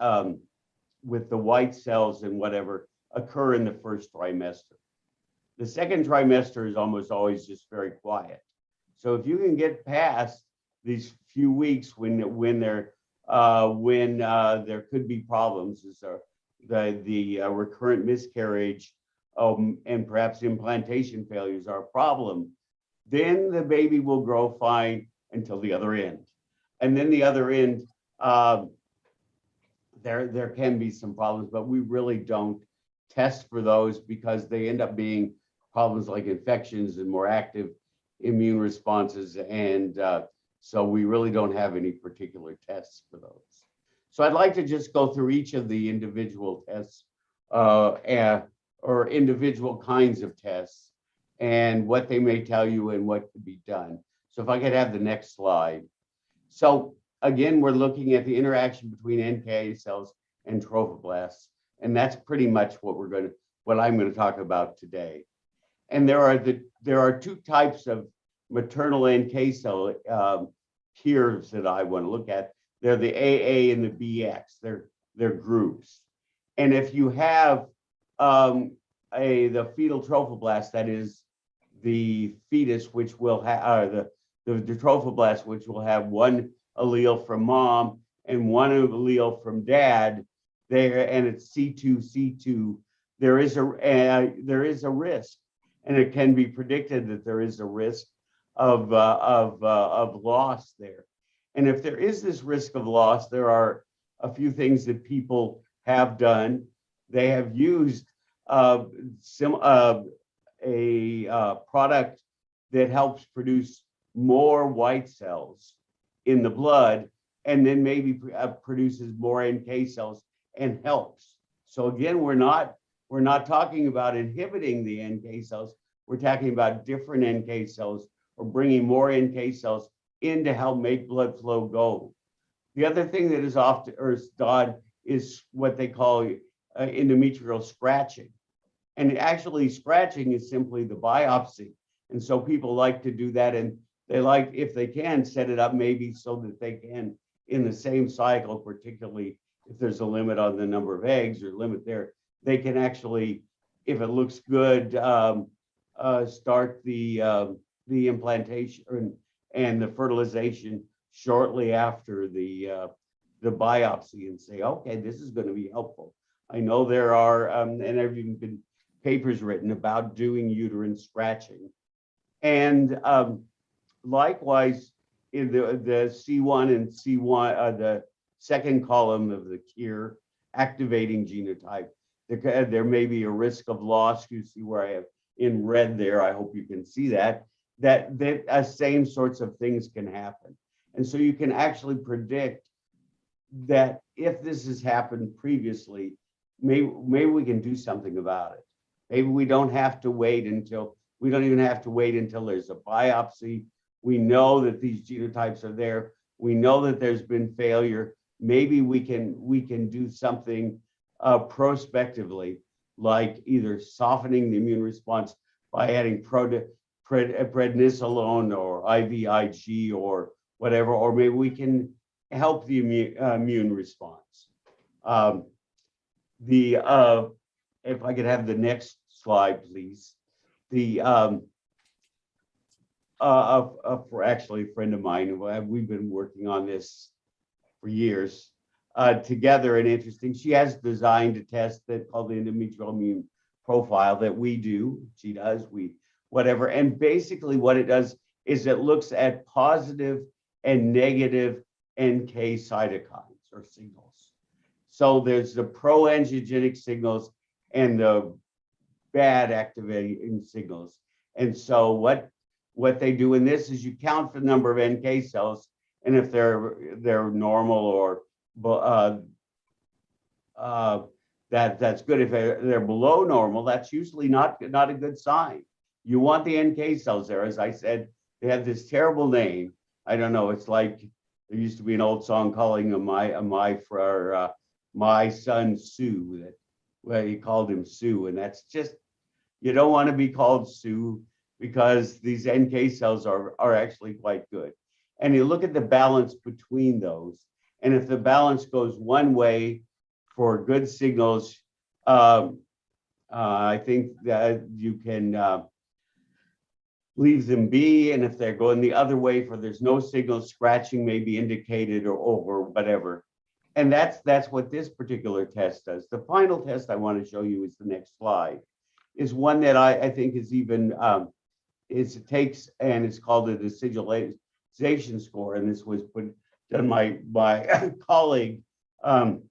with the white cells and whatever occur in the first trimester. The second trimester is almost always just very quiet. So if you can get past these few weeks when there could be problems, is the recurrent miscarriage and perhaps implantation failures are a problem, then the baby will grow fine until the other end. And then the other end, there can be some problems, but we really don't test for those because they end up being problems like infections and more active immune responses. And so we really don't have any particular tests for those. So I'd like to just go through each of the individual tests or individual kinds of tests and what they may tell you and what could be done. So if I could have the next slide. So again, we're looking at the interaction between NK cells and trophoblasts, and that's pretty much what I'm going to talk about today. And there are two types of maternal NK cell peers that I want to look at. They're the AA and the BX. They're groups. And if you have the fetal trophoblast, that is the fetus, which will have the trophoblast, which will have one allele from mom and one allele from dad, and it's C2C2. There is a risk, and it can be predicted that there is a risk of loss there. And if there is this risk of loss, there are a few things that people have done. They have used a product that helps produce more white cells in the blood, and then maybe produces more NK cells and helps. So again, we're not talking about inhibiting the NK cells. We're talking about different NK cells or bringing more NK cells in to help make blood flow go. The other thing that is often done is what they call endometrial scratching. And actually scratching is simply the biopsy. And so people like to do that, and they like, if they can, set it up maybe so that they can, in the same cycle, particularly if there's a limit on the number of eggs or limit there, they can actually, if it looks good, start the implantation and the fertilization shortly after the biopsy and say, okay, this is going to be helpful. I know there are, and there have even been papers written about doing uterine scratching. And likewise, in the C1 and C1, the second column of the KIR activating genotype, there may be a risk of loss. You see where I have in red there, I hope you can see that same sorts of things can happen. And so you can actually predict that if this has happened previously, maybe we can do something about it. Maybe we don't have to wait until, we don't even have to wait until there's a biopsy. We know that these genotypes are there. We know that there's been failure. Maybe we can do something prospectively, like either softening the immune response by adding prednisolone or IVIG or whatever, or maybe we can help the immune response. If I could have the next slide, please. Actually, a friend of mine, we've been working on this for years together, and interesting. She has designed a test that called the endometrial immune profile that we do. She does, whatever. And basically what it does is it looks at positive and negative NK cytokines or signals. So there's the pro-angiogenic signals and the bad activating signals. And so what they do in this is you count the number of NK cells, and if they're normal or that's good. If they're below normal, that's usually not a good sign. You want the NK cells there. As I said, they have this terrible name. I don't know. It's like there used to be an old song calling him my son Sue. Where he called him Sue, and that's just, you don't want to be called Sue because these NK cells are actually quite good. And you look at the balance between those, and if the balance goes one way for good signals, I think that you can leave them be. And if they're going the other way for there's no signal, scratching may be indicated or whatever. And that's what this particular test does. The final test I want to show you is the next slide, is one that I think is even, it takes, and it's called a decidualization score. And this was done by my colleague, Svetlana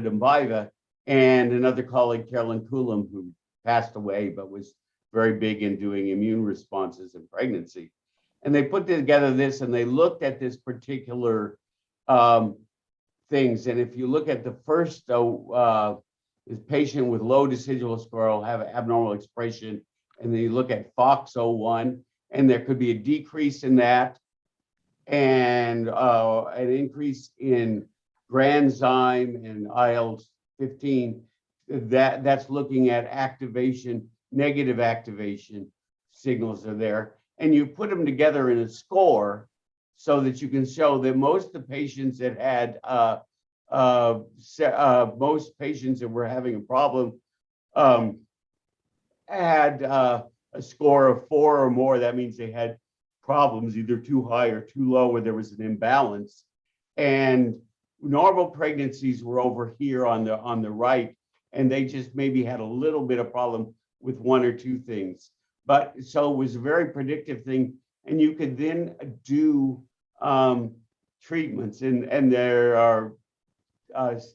Dombayeva, and another colleague, Carolyn Coulomb, who passed away, but was very big in doing immune responses in pregnancy. And they put together this, and they looked at this particular things. And if you look at the first, this patient with low decidual score will have abnormal expression, and then you look at FOXO1, and there could be a decrease in that, and an increase in granzyme and IL-15. That's looking at activation, negative activation signals are there. And you put them together in a score so that you can show that most of the patients that had, most patients that were having a problem had a score of 4 or more. That means they had problems, either too high or too low, where there was an imbalance. And normal pregnancies were over here on the right, and they just maybe had a little bit of problem with 1 or 2 things. But so it was a very predictive thing, and you could then do treatments, and there are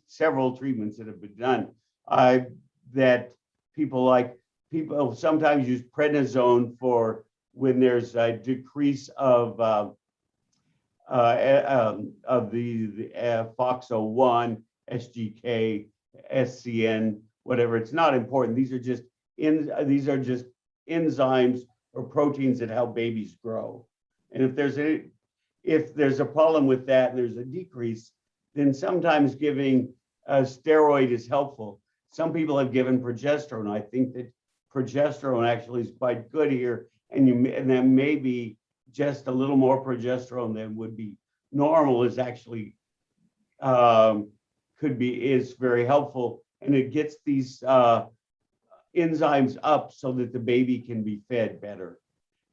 several treatments that have been done that people sometimes use prednisone for when there's a decrease of the FOXO1, SGK, SCN, whatever. It's not important. These are just enzymes or proteins that help babies grow. And if there's a problem with that and there's a decrease, then sometimes giving a steroid is helpful. Some people have given progesterone. I think that progesterone actually is quite good here, and that maybe just a little more progesterone than would be normal is actually is very helpful, and it gets these enzymes up so that the baby can be fed better.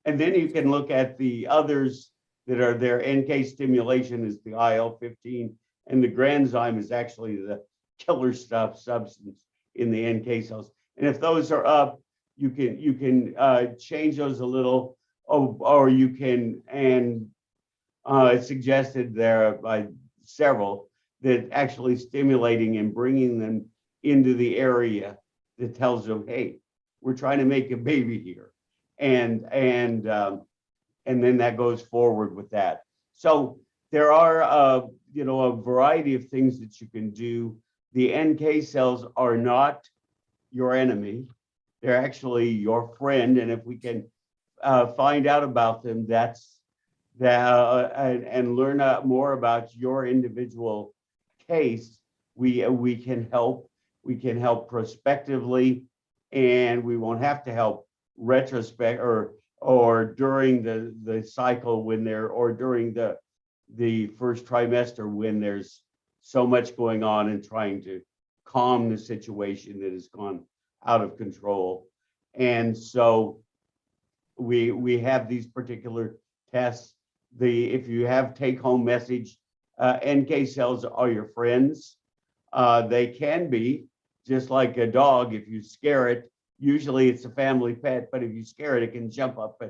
And then you can look at the others that are there. NK stimulation is the IL-15, and the granzyme is actually the killer substance in the NK cells. And if those are up, you can change those a little, or you can, and it's suggested there by several, that actually stimulating and bringing them into the area that tells them, hey, we're trying to make a baby here. And then that goes forward with that. So there are a variety of things that you can do. The NK cells are not your enemy. They're actually your friend. And if we can find out about them, and learn more about your individual case, we can help. We can help prospectively, and we won't have to help retrospect or during the cycle or during the first trimester when there's so much going on and trying to calm the situation that has gone out of control. And so we have these particular tests. If you have take-home message, NK cells are your friends. They can be just like a dog. If you scare it, usually it's a family pet, but if you scare it, it can jump up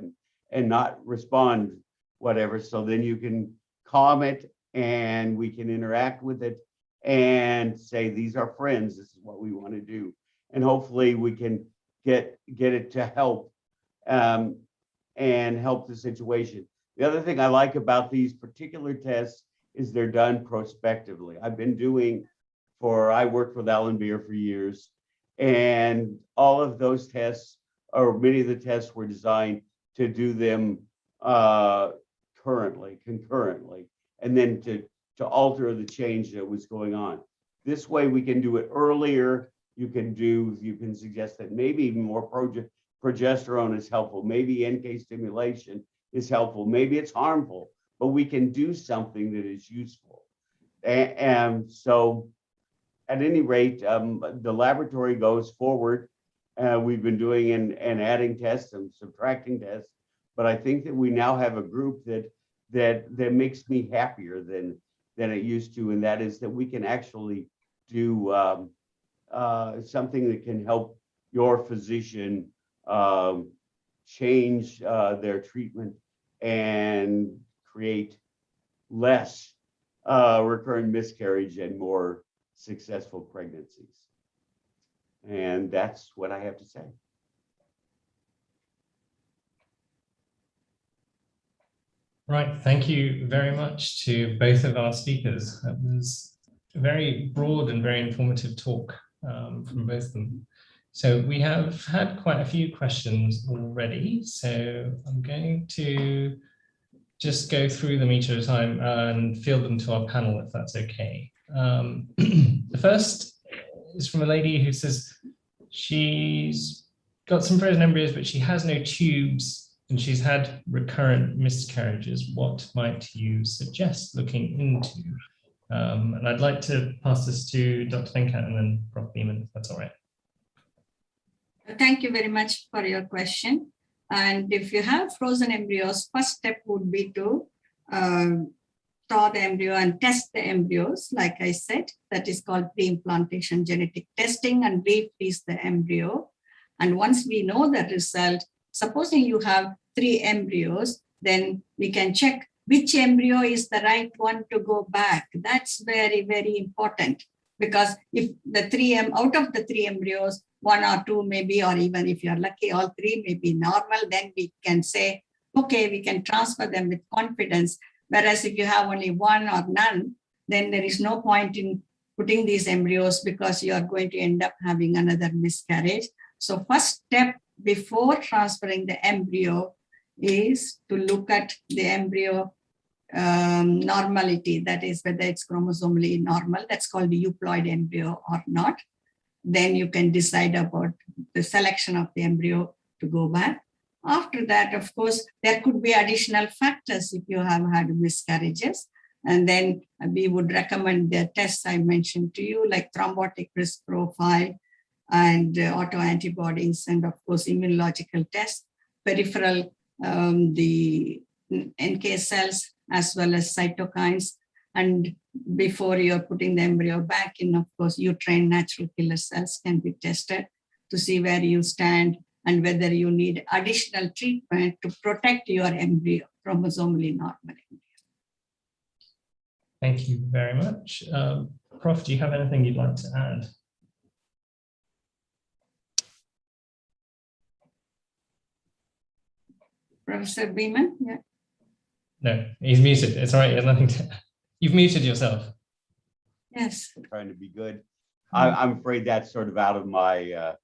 and not respond, whatever. So then you can calm it, and we can interact with it and say, these are friends. This is what we want to do. And hopefully we can get it to help and help the situation. The other thing I like about these particular tests is they're done prospectively. I worked with Alan Beer for years, and all of those tests, or many of the tests, were designed to do them concurrently, and then to alter the change that was going on. This way we can do it earlier. You can suggest that maybe even more progesterone is helpful. Maybe NK stimulation is helpful. Maybe it's harmful, but we can do something that is useful. And so at any rate, the laboratory goes forward. We've been doing and adding tests and subtracting tests, but I think that we now have a group that makes me happier than it used to, and that is that we can actually do something that can help your physician change their treatment and create less recurrent miscarriage and more successful pregnancies. And that's what I have to say. Right, thank you very much to both of our speakers. That was a very broad and very informative talk from both of them. So we have had quite a few questions already, so I'm going to just go through them each at a time and field them to our panel, if that's okay. The first is from a lady who says she's got some frozen embryos, but she has no tubes, and she's had recurrent miscarriages. What might you suggest looking into? And I'd like to pass this to Dr. Venkat and then Prof. Beaman, if that's all right. Thank you very much for your question. And if you have frozen embryos, first step would be to thaw the embryo and test the embryos. Like I said, that is called pre-implantation genetic testing, and refreeze the embryo. And once we know the result, supposing you have 3 embryos, then we can check which embryo is the right one to go back. That's very, very important, because if out of the 3 embryos, one or two maybe, or even if you're lucky, all three may be normal, then we can say, okay, we can transfer them with confidence. Whereas if you have only one or none, then there is no point in putting these embryos because you are going to end up having another miscarriage. So first step before transferring the embryo is to look at the embryo normality, that is whether it's chromosomally normal, that's called the euploid embryo or not. Then you can decide about the selection of the embryo to go back. After that, of course, there could be additional factors if you have had miscarriages. And then we would recommend the tests I mentioned to you, like thrombotic risk profile and autoantibodies, and of course, immunological tests, peripheral, the NK cells, as well as cytokines. And before you're putting the embryo back in, of course, uterine natural killer cells can be tested to see where you stand and whether you need additional treatment to protect your embryo, chromosomally normal embryo. Thank you very much. Prof, do you have anything you'd like to add? Professor Beaman? Yeah. No, he's muted. It's all right. He has nothing to. You've muted yourself. Yes. I'm trying to be good. I'm afraid that's sort of out of my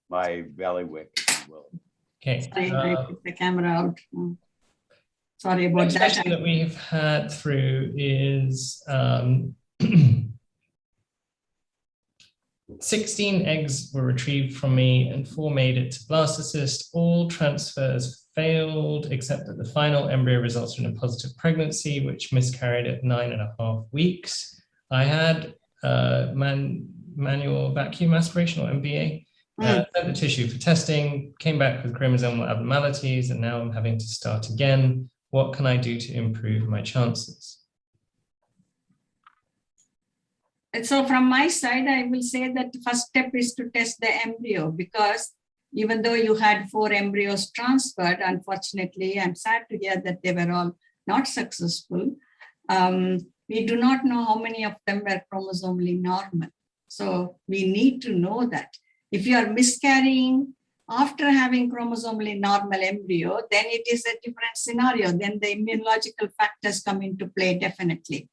my bailiwick, if you will. Okay. Sorry, I put the camera out. Sorry about Next that. question that we've had through is 16 eggs were retrieved from me and 4 made it to Blastocyst. All transfers failed except that the final embryo resulted in a positive pregnancy, which miscarried at 9.5 weeks. I had manual vacuum aspiration, or MVA, sent the tissue for testing, came back with chromosomal abnormalities, and now I'm having to start again. What can I do to improve my chances? And so from my side, I will say that the first step is to test the embryo, because even though you had 4 embryos transferred, unfortunately, I'm sad to hear that they were all not successful. We do not know how many of them were chromosomally normal. So we need to know that. If you are miscarrying after having chromosomally normal embryo, then it is a different scenario. Then the immunological factors come into play definitely.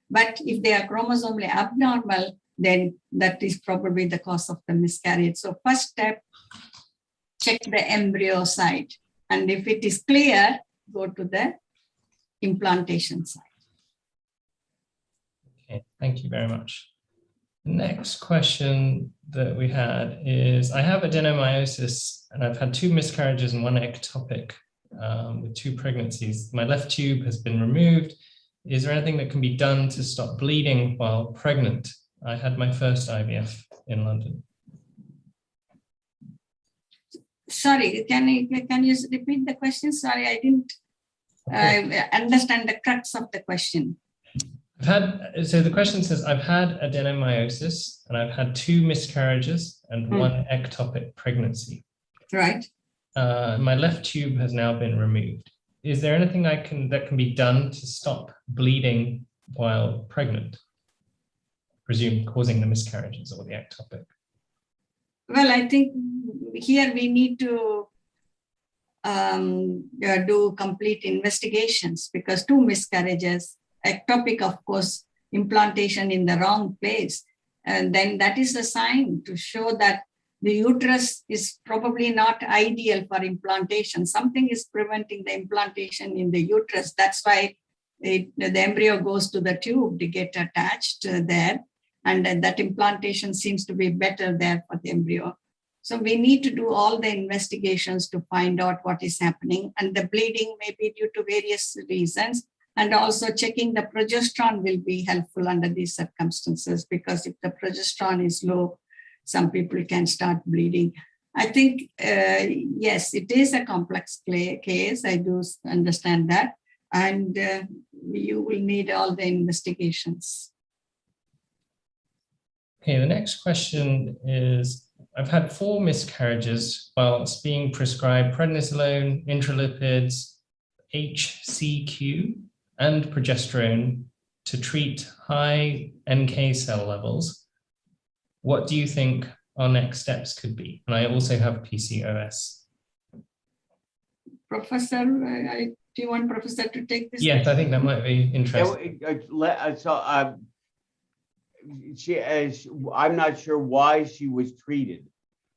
But if they are chromosomally abnormal, then that is probably the cause of the miscarriage. So first step, check the embryo side. And if it is clear, go to the implantation side. Okay, thank you very much. The next question that we had is, I have adenomyosis and I've had 2 miscarriages and 1 ectopic with 2 pregnancies. My left tube has been removed. Is there anything that can be done to stop bleeding while pregnant? I had my first IVF in London. Sorry, can you repeat the question? Sorry, I didn't understand the crux of the question. So the question says, I've had adenomyosis and I've had 2 miscarriages and 1 ectopic pregnancy. Right. My left tube has now been removed. Is there anything that can be done to stop bleeding while pregnant? Presume causing the miscarriages or the ectopic. Well, I think here we need to do complete investigations, because 2 miscarriages, ectopic, of course, implantation in the wrong place. And then that is a sign to show that the uterus is probably not ideal for implantation. Something is preventing the implantation in the uterus. That's why the embryo goes to the tube to get attached there. And that implantation seems to be better there for the embryo. So we need to do all the investigations to find out what is happening. And the bleeding may be due to various reasons. And also checking the progesterone will be helpful under these circumstances, because if the progesterone is low, some people can start bleeding. I think, yes, it is a complex case. I do understand that. And you will need all the investigations. Okay, the next question is, I've had 4 miscarriages whilst being prescribed prednisolone, intralipids, HCQ, and progesterone to treat high NK cell levels. What do you think our next steps could be. And I also have PCOS. Professor, do you want Professor to take this? Yes, I think that might be interesting. I'm not sure why she was treated.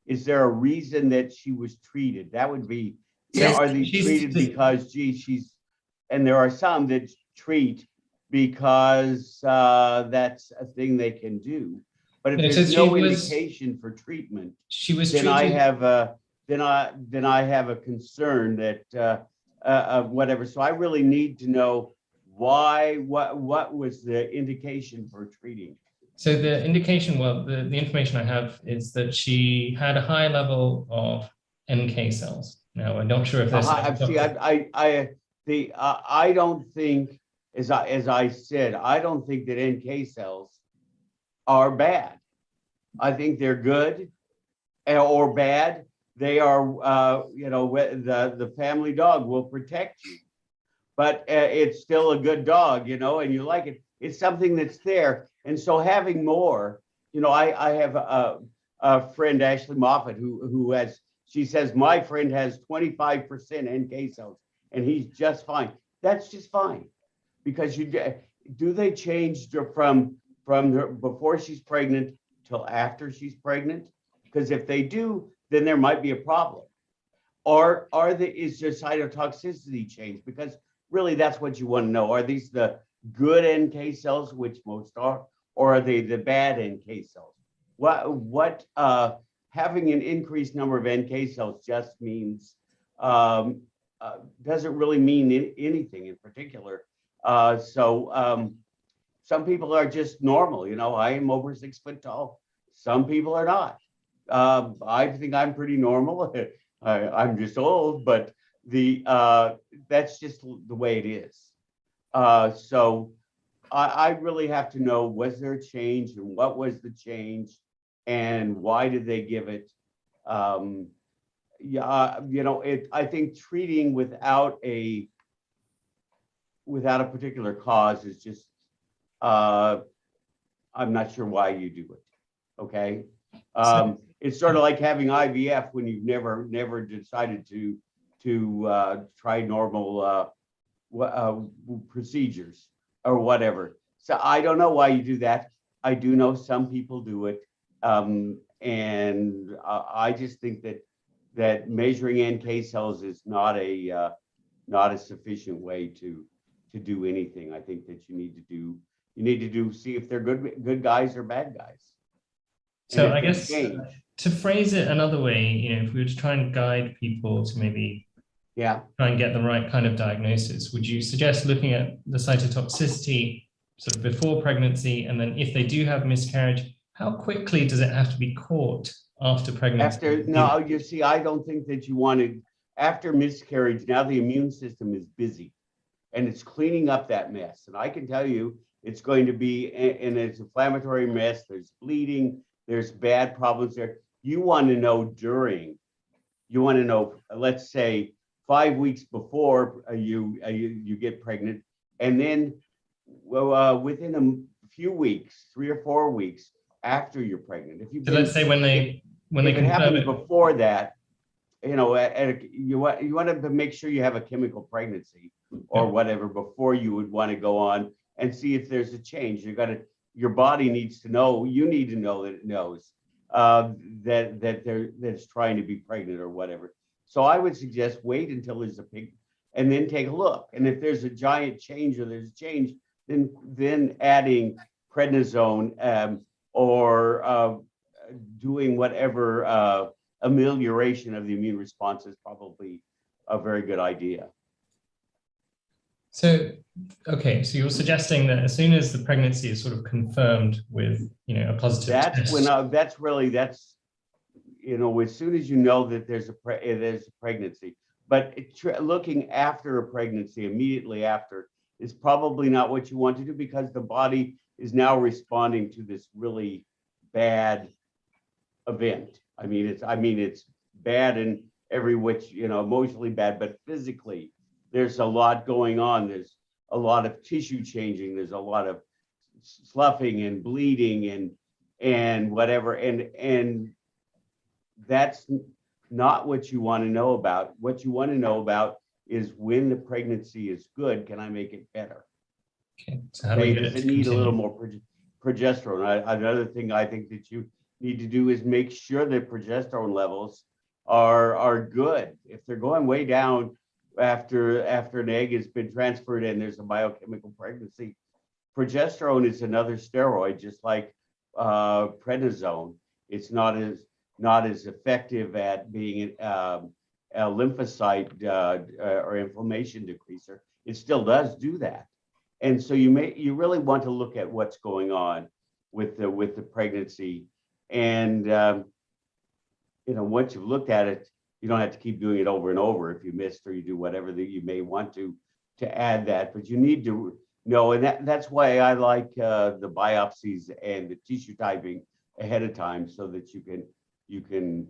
Is there a reason that she was treated? That would be, Yes, are they treated because, gee, she's, and there are some that treat because that's a thing they can do. But if there's no indication for treatment, she was then treated. I have a then I have a concern that whatever. So I really need to know why. What was the indication for treating? So the indication, well, the information I have is that she had a high level of NK cells. Now, I'm not sure if there's. I don't think, as I said, I don't think that NK cells are bad. I think they're good or bad. They are, the family dog will protect you, but it's still a good dog, and you like it. It's something that's there. And so having more, I have a friend, Ashley Moffat, who has, she says, my friend has 25% NK cells and he's just fine. That's just fine. Because do they change from her before she's pregnant till after she's pregnant? Because if they do, then there might be a problem. Or is there cytotoxicity change? Because really that's what you want to know. Are these the good NK cells, which most are, or are they the bad NK cells? What having an increased number of NK cells just means doesn't really mean anything in particular. Some people are just normal. I am over 6 foot tall. Some people are not. I think I'm pretty normal. I'm just old, but that's just the way it is. So I really have to know, was there a change and what was the change and why did they give it? I think treating without a particular cause is just, I'm not sure why you do it. Okay. It's sort of like having IVF when you've never decided to try normal procedures or whatever. So I don't know why you do that. I do know some people do it. And I just think that measuring NK cells is not a sufficient way to do anything. I think that you need to do see if they're good guys or bad guys. So I guess to phrase it another way, if we were to try and guide people to maybe try and get the right kind of diagnosis, would you suggest looking at the cytotoxicity sort of before pregnancy, and then if they do have miscarriage, how quickly does it have to be caught after pregnancy? No, you see, I don't think that you want to, after miscarriage, now the immune system is busy and it's cleaning up that mess. And I can tell you, it's going to be an inflammatory mess. There's bleeding, there's bad problems there. You want to know let's say 5 weeks before you get pregnant, and then within a few weeks, 3 or 4 weeks after you're pregnant. So let's say when they confirm it before that, you want to make sure you have a chemical pregnancy or whatever before you would want to go on and see if there's a change. Your body needs to know. You need to know that it knows that it's trying to be pregnant or whatever. So I would suggest wait until there's a pig, and then take a look. And if there's a giant change or there's a change, then adding prednisone or doing whatever amelioration of the immune response is probably a very good idea. So, okay, so you're suggesting that as soon as the pregnancy is sort of confirmed with, a positive test. As soon as you know that there's a pregnancy, but looking after a pregnancy, immediately after, is probably not what you want to do, because the body is now responding to this really bad event. I mean, it's bad in every which, emotionally bad, but physically, there's a lot going on. There's a lot of tissue changing. There's a lot of sloughing and bleeding and whatever. And that's not what you want to know about. What you want to know about is when the pregnancy is good, can I make it better? Okay, so how do we get Does it it to need continue? a little more progesterone? Another thing I think that you need to do is make sure that progesterone levels are good. If they're going way down after an egg has been transferred and there's a biochemical pregnancy, progesterone is another steroid, just like prednisone. It's not as effective at being a lymphocyte or inflammation decreaser. It still does do that, and so you really want to look at what's going on with the pregnancy, and once you've looked at it, you don't have to keep doing it over and over if you missed or you do whatever that you may want to add that, but you need to know, and that's why I like the biopsies and the tissue typing ahead of time so that you can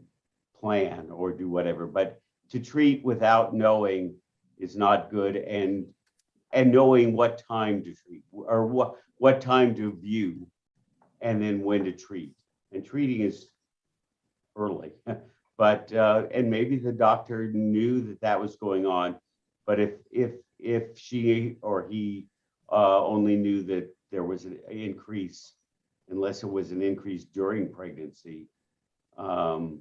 plan or do whatever. But to treat without knowing is not good, and knowing what time to treat or what time to view and then when to treat. And treating is early, but and maybe the doctor knew that was going on, but if she or he only knew that there was an increase, unless it was an increase during pregnancy, and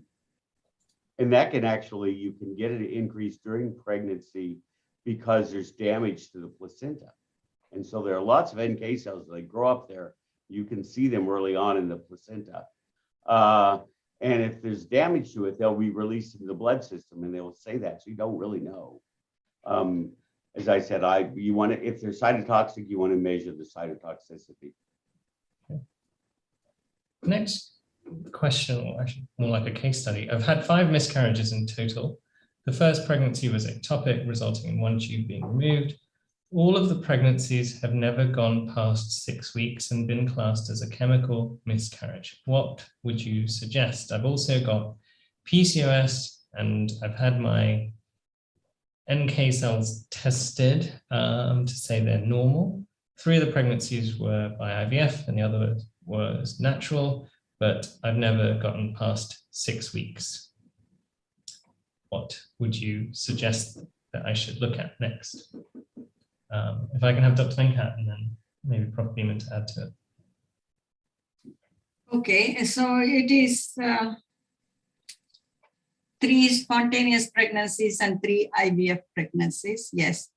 that can actually, you can get an increase during pregnancy because there's damage to the placenta, and so there are lots of NK cells that grow up there. You can see them early on in the placenta. And if there's damage to it, they'll be released into the blood system, and they will say that. So you don't really know. As I said, you want to, if they're cytotoxic, you want to measure the cytotoxicity. Okay. Next question, or actually more like a case study. I've had 5 miscarriages in total. The first pregnancy was ectopic, resulting in 1 tube being removed. All of the pregnancies have never gone past 6 weeks and been classed as a chemical miscarriage. What would you suggest? I've also got PCOS, and I've had my NK cells tested to say they're normal. 3 of the pregnancies were by IVF and the other was natural, but I've never gotten past 6 weeks. What would you suggest that I should look at next? If I can have Dr. Venkat and then maybe Prof. Beaman to add to it. Okay, so it is 3 spontaneous pregnancies and 3 IVF pregnancies, yes.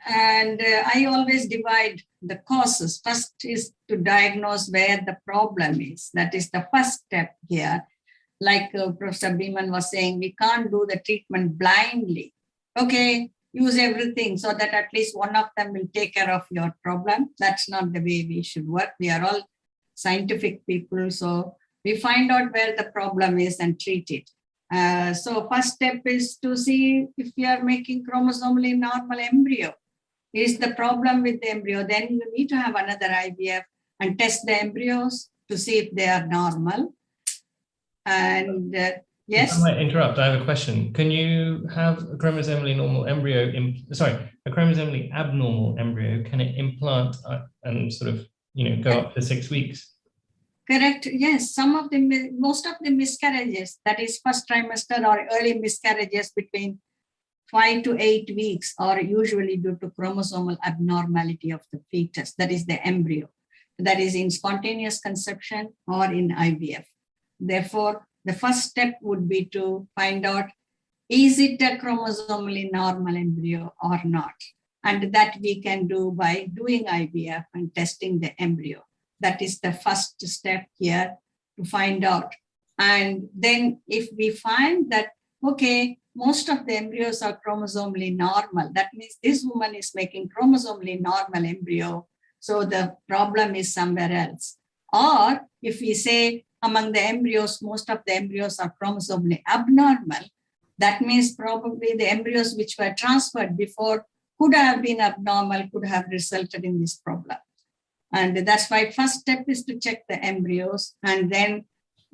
And I always divide the causes. First is to diagnose where the problem is. That is the first step here. Like Professor Beaman was saying, we can't do the treatment blindly. Okay, use everything so that at least one of them will take care of your problem. That's not the way we should work. We are all scientific people, so we find out where the problem is and treat it. So first step is to see if you are making chromosomally normal embryo. Is the problem with the embryo? Then you need to have another IVF and test the embryos to see if they are normal. And yes. If I might interrupt, I have a question. Can you have a chromosomally normal embryo, a chromosomally abnormal embryo, can it implant and sort of, go up to 6 weeks? Correct. Yes. Most of the miscarriages, that is first trimester or early miscarriages between 5 to 8 weeks, are usually due to chromosomal abnormality of the fetus, that is the embryo, that is in spontaneous conception or in IVF. Therefore, the first step would be to find out, is it a chromosomally normal embryo or not? And that we can do by doing IVF and testing the embryo. That is the first step here to find out. And then if we find that, okay, most of the embryos are chromosomally normal, that means this woman is making chromosomally normal embryo, so the problem is somewhere else. Or if we say among the embryos, most of the embryos are chromosomally abnormal, that means probably the embryos which were transferred before could have been abnormal, could have resulted in this problem. And that's why first step is to check the embryos and then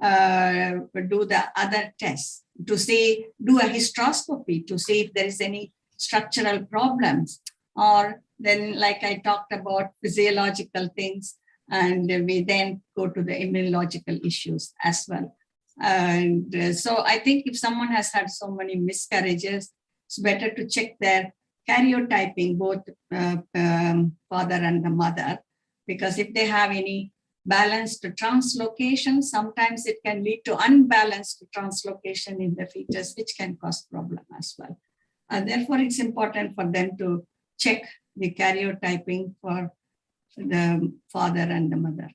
do the other tests to see, do a hysteroscopy to see if there is any structural problems. Or then, like I talked about, physiological things, and we then go to the immunological issues as well. And so I think if someone has had so many miscarriages, it's better to check their karyotyping, both father and the mother, because if they have any balanced translocation, sometimes it can lead to unbalanced translocation in the fetus, which can cause problem as well. And therefore, it's important for them to check the karyotyping for the father and the mother.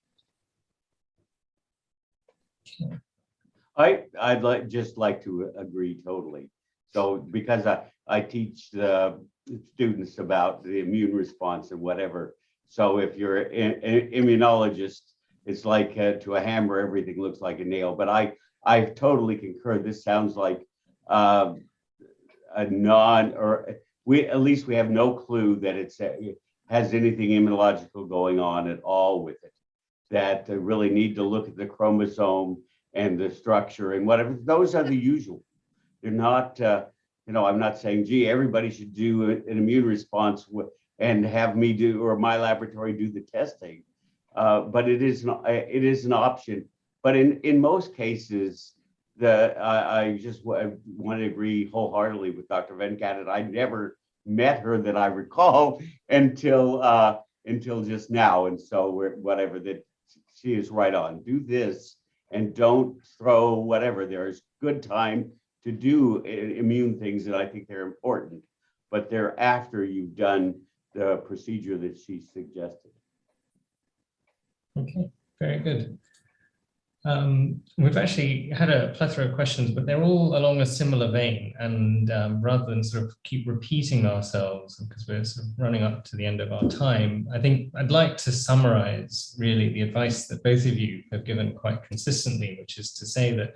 I'd just like to agree totally. So because I teach the students about the immune response and whatever. So if you're an immunologist, it's like to a hammer, everything looks like a nail. But I totally concur. This sounds like a at least we have no clue that it has anything immunological going on at all with it. That really need to look at the chromosome and the structure and whatever. Those are the usual. They're not, I'm not saying, gee, everybody should do an immune response and have me do, or my laboratory do the testing. But it is an option. But in most cases, I just want to agree wholeheartedly with Dr. Venkat, and I never met her that I recall until just now. And so whatever, that she is right on. Do this and don't throw whatever. There's good time to do immune things that I think they're important, but they're after you've done the procedure that she suggested. Okay, very good. We've actually had a plethora of questions, but they're all along a similar vein. And rather than sort of keep repeating ourselves, because we're sort of running up to the end of our time, I think I'd like to summarize really the advice that both of you have given quite consistently, which is to say that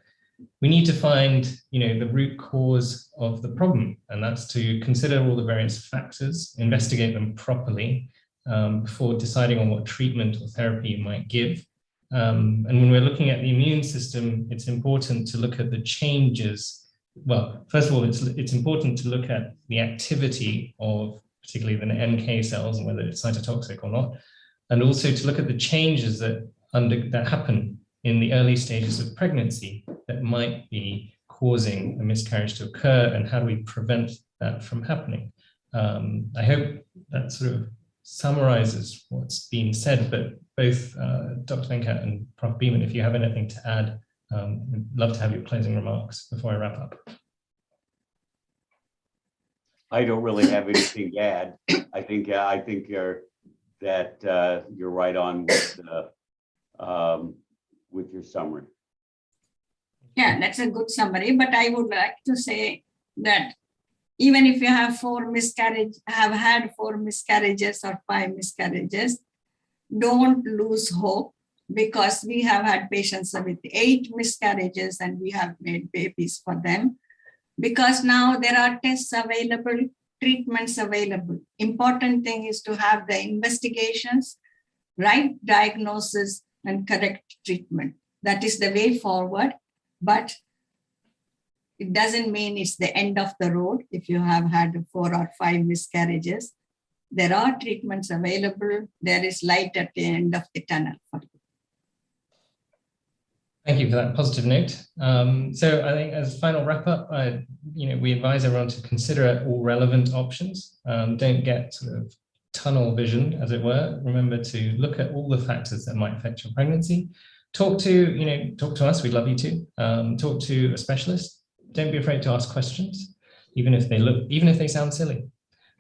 we need to find, the root cause of the problem, and that's to consider all the various factors, investigate them properly before deciding on what treatment or therapy you might give. And when we're looking at the immune system, it's important to look at the changes. Well, first of all, it's important to look at the activity of particularly the NK cells and whether it's cytotoxic or not, and also to look at the changes that happen in the early stages of pregnancy that might be causing a miscarriage to occur, and how do we prevent that from happening. I hope that sort of summarizes what's been said, but both Dr. Venkat and Prof. Beaman, if you have anything to add, I'd love to have your closing remarks before I wrap up. I don't really have anything to add. I think you're right on with your summary. Yeah, that's a good summary, but I would like to say that even if you have had 4 miscarriages or 5 miscarriages, don't lose hope, because we have had patients with 8 miscarriages and we have made babies for them, because now there are tests available, treatments available. Important thing is to have the investigations, right diagnosis, and correct treatment. That is the way forward, but it doesn't mean it's the end of the road. If you have had 4 or 5 miscarriages, there are treatments available. There is light at the end of the tunnel for you. Thank you for that positive note. So I think as a final wrap up, we advise everyone to consider all relevant options. Don't get sort of tunnel vision, as it were. Remember to look at all the factors that might affect your pregnancy. Talk to us. We'd love you to. Talk to a specialist. Don't be afraid to ask questions, even if they sound silly.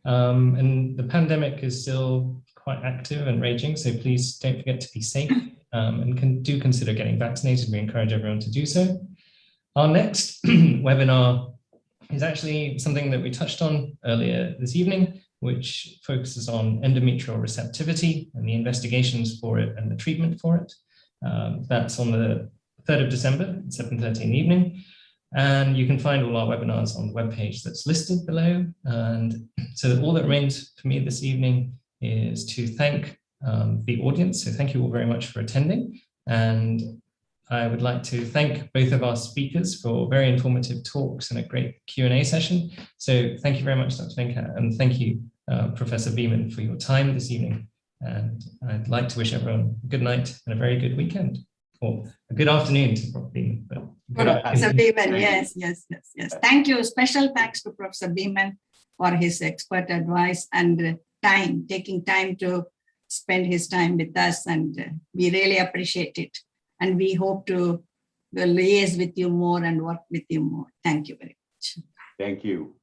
And the pandemic is still quite active and raging, so please don't forget to be safe and do consider getting vaccinated. We encourage everyone to do so. Our next webinar is actually something that we touched on earlier this evening, which focuses on endometrial receptivity and the investigations for it and the treatment for it. That's on the 3rd of December at 7:30 in the evening. And you can find all our webinars on the webpage that's listed below. And so all that remains for me this evening is to thank the audience. So thank you all very much for attending. And I would like to thank both of our speakers for very informative talks and a great Q&A session. So thank you very much, Dr. Venkat, and thank you, Professor Beaman, for your time this evening. And I'd like to wish everyone a good night and a very good weekend. or good afternoon to Prof. Beaman. Professor Beaman, yes. Thank you. Special thanks to Professor Beaman for his expert advice and taking time to spend his time with us. And we really appreciate it. And we hope to liaise with you more and work with you more. Thank you very much. Thank you.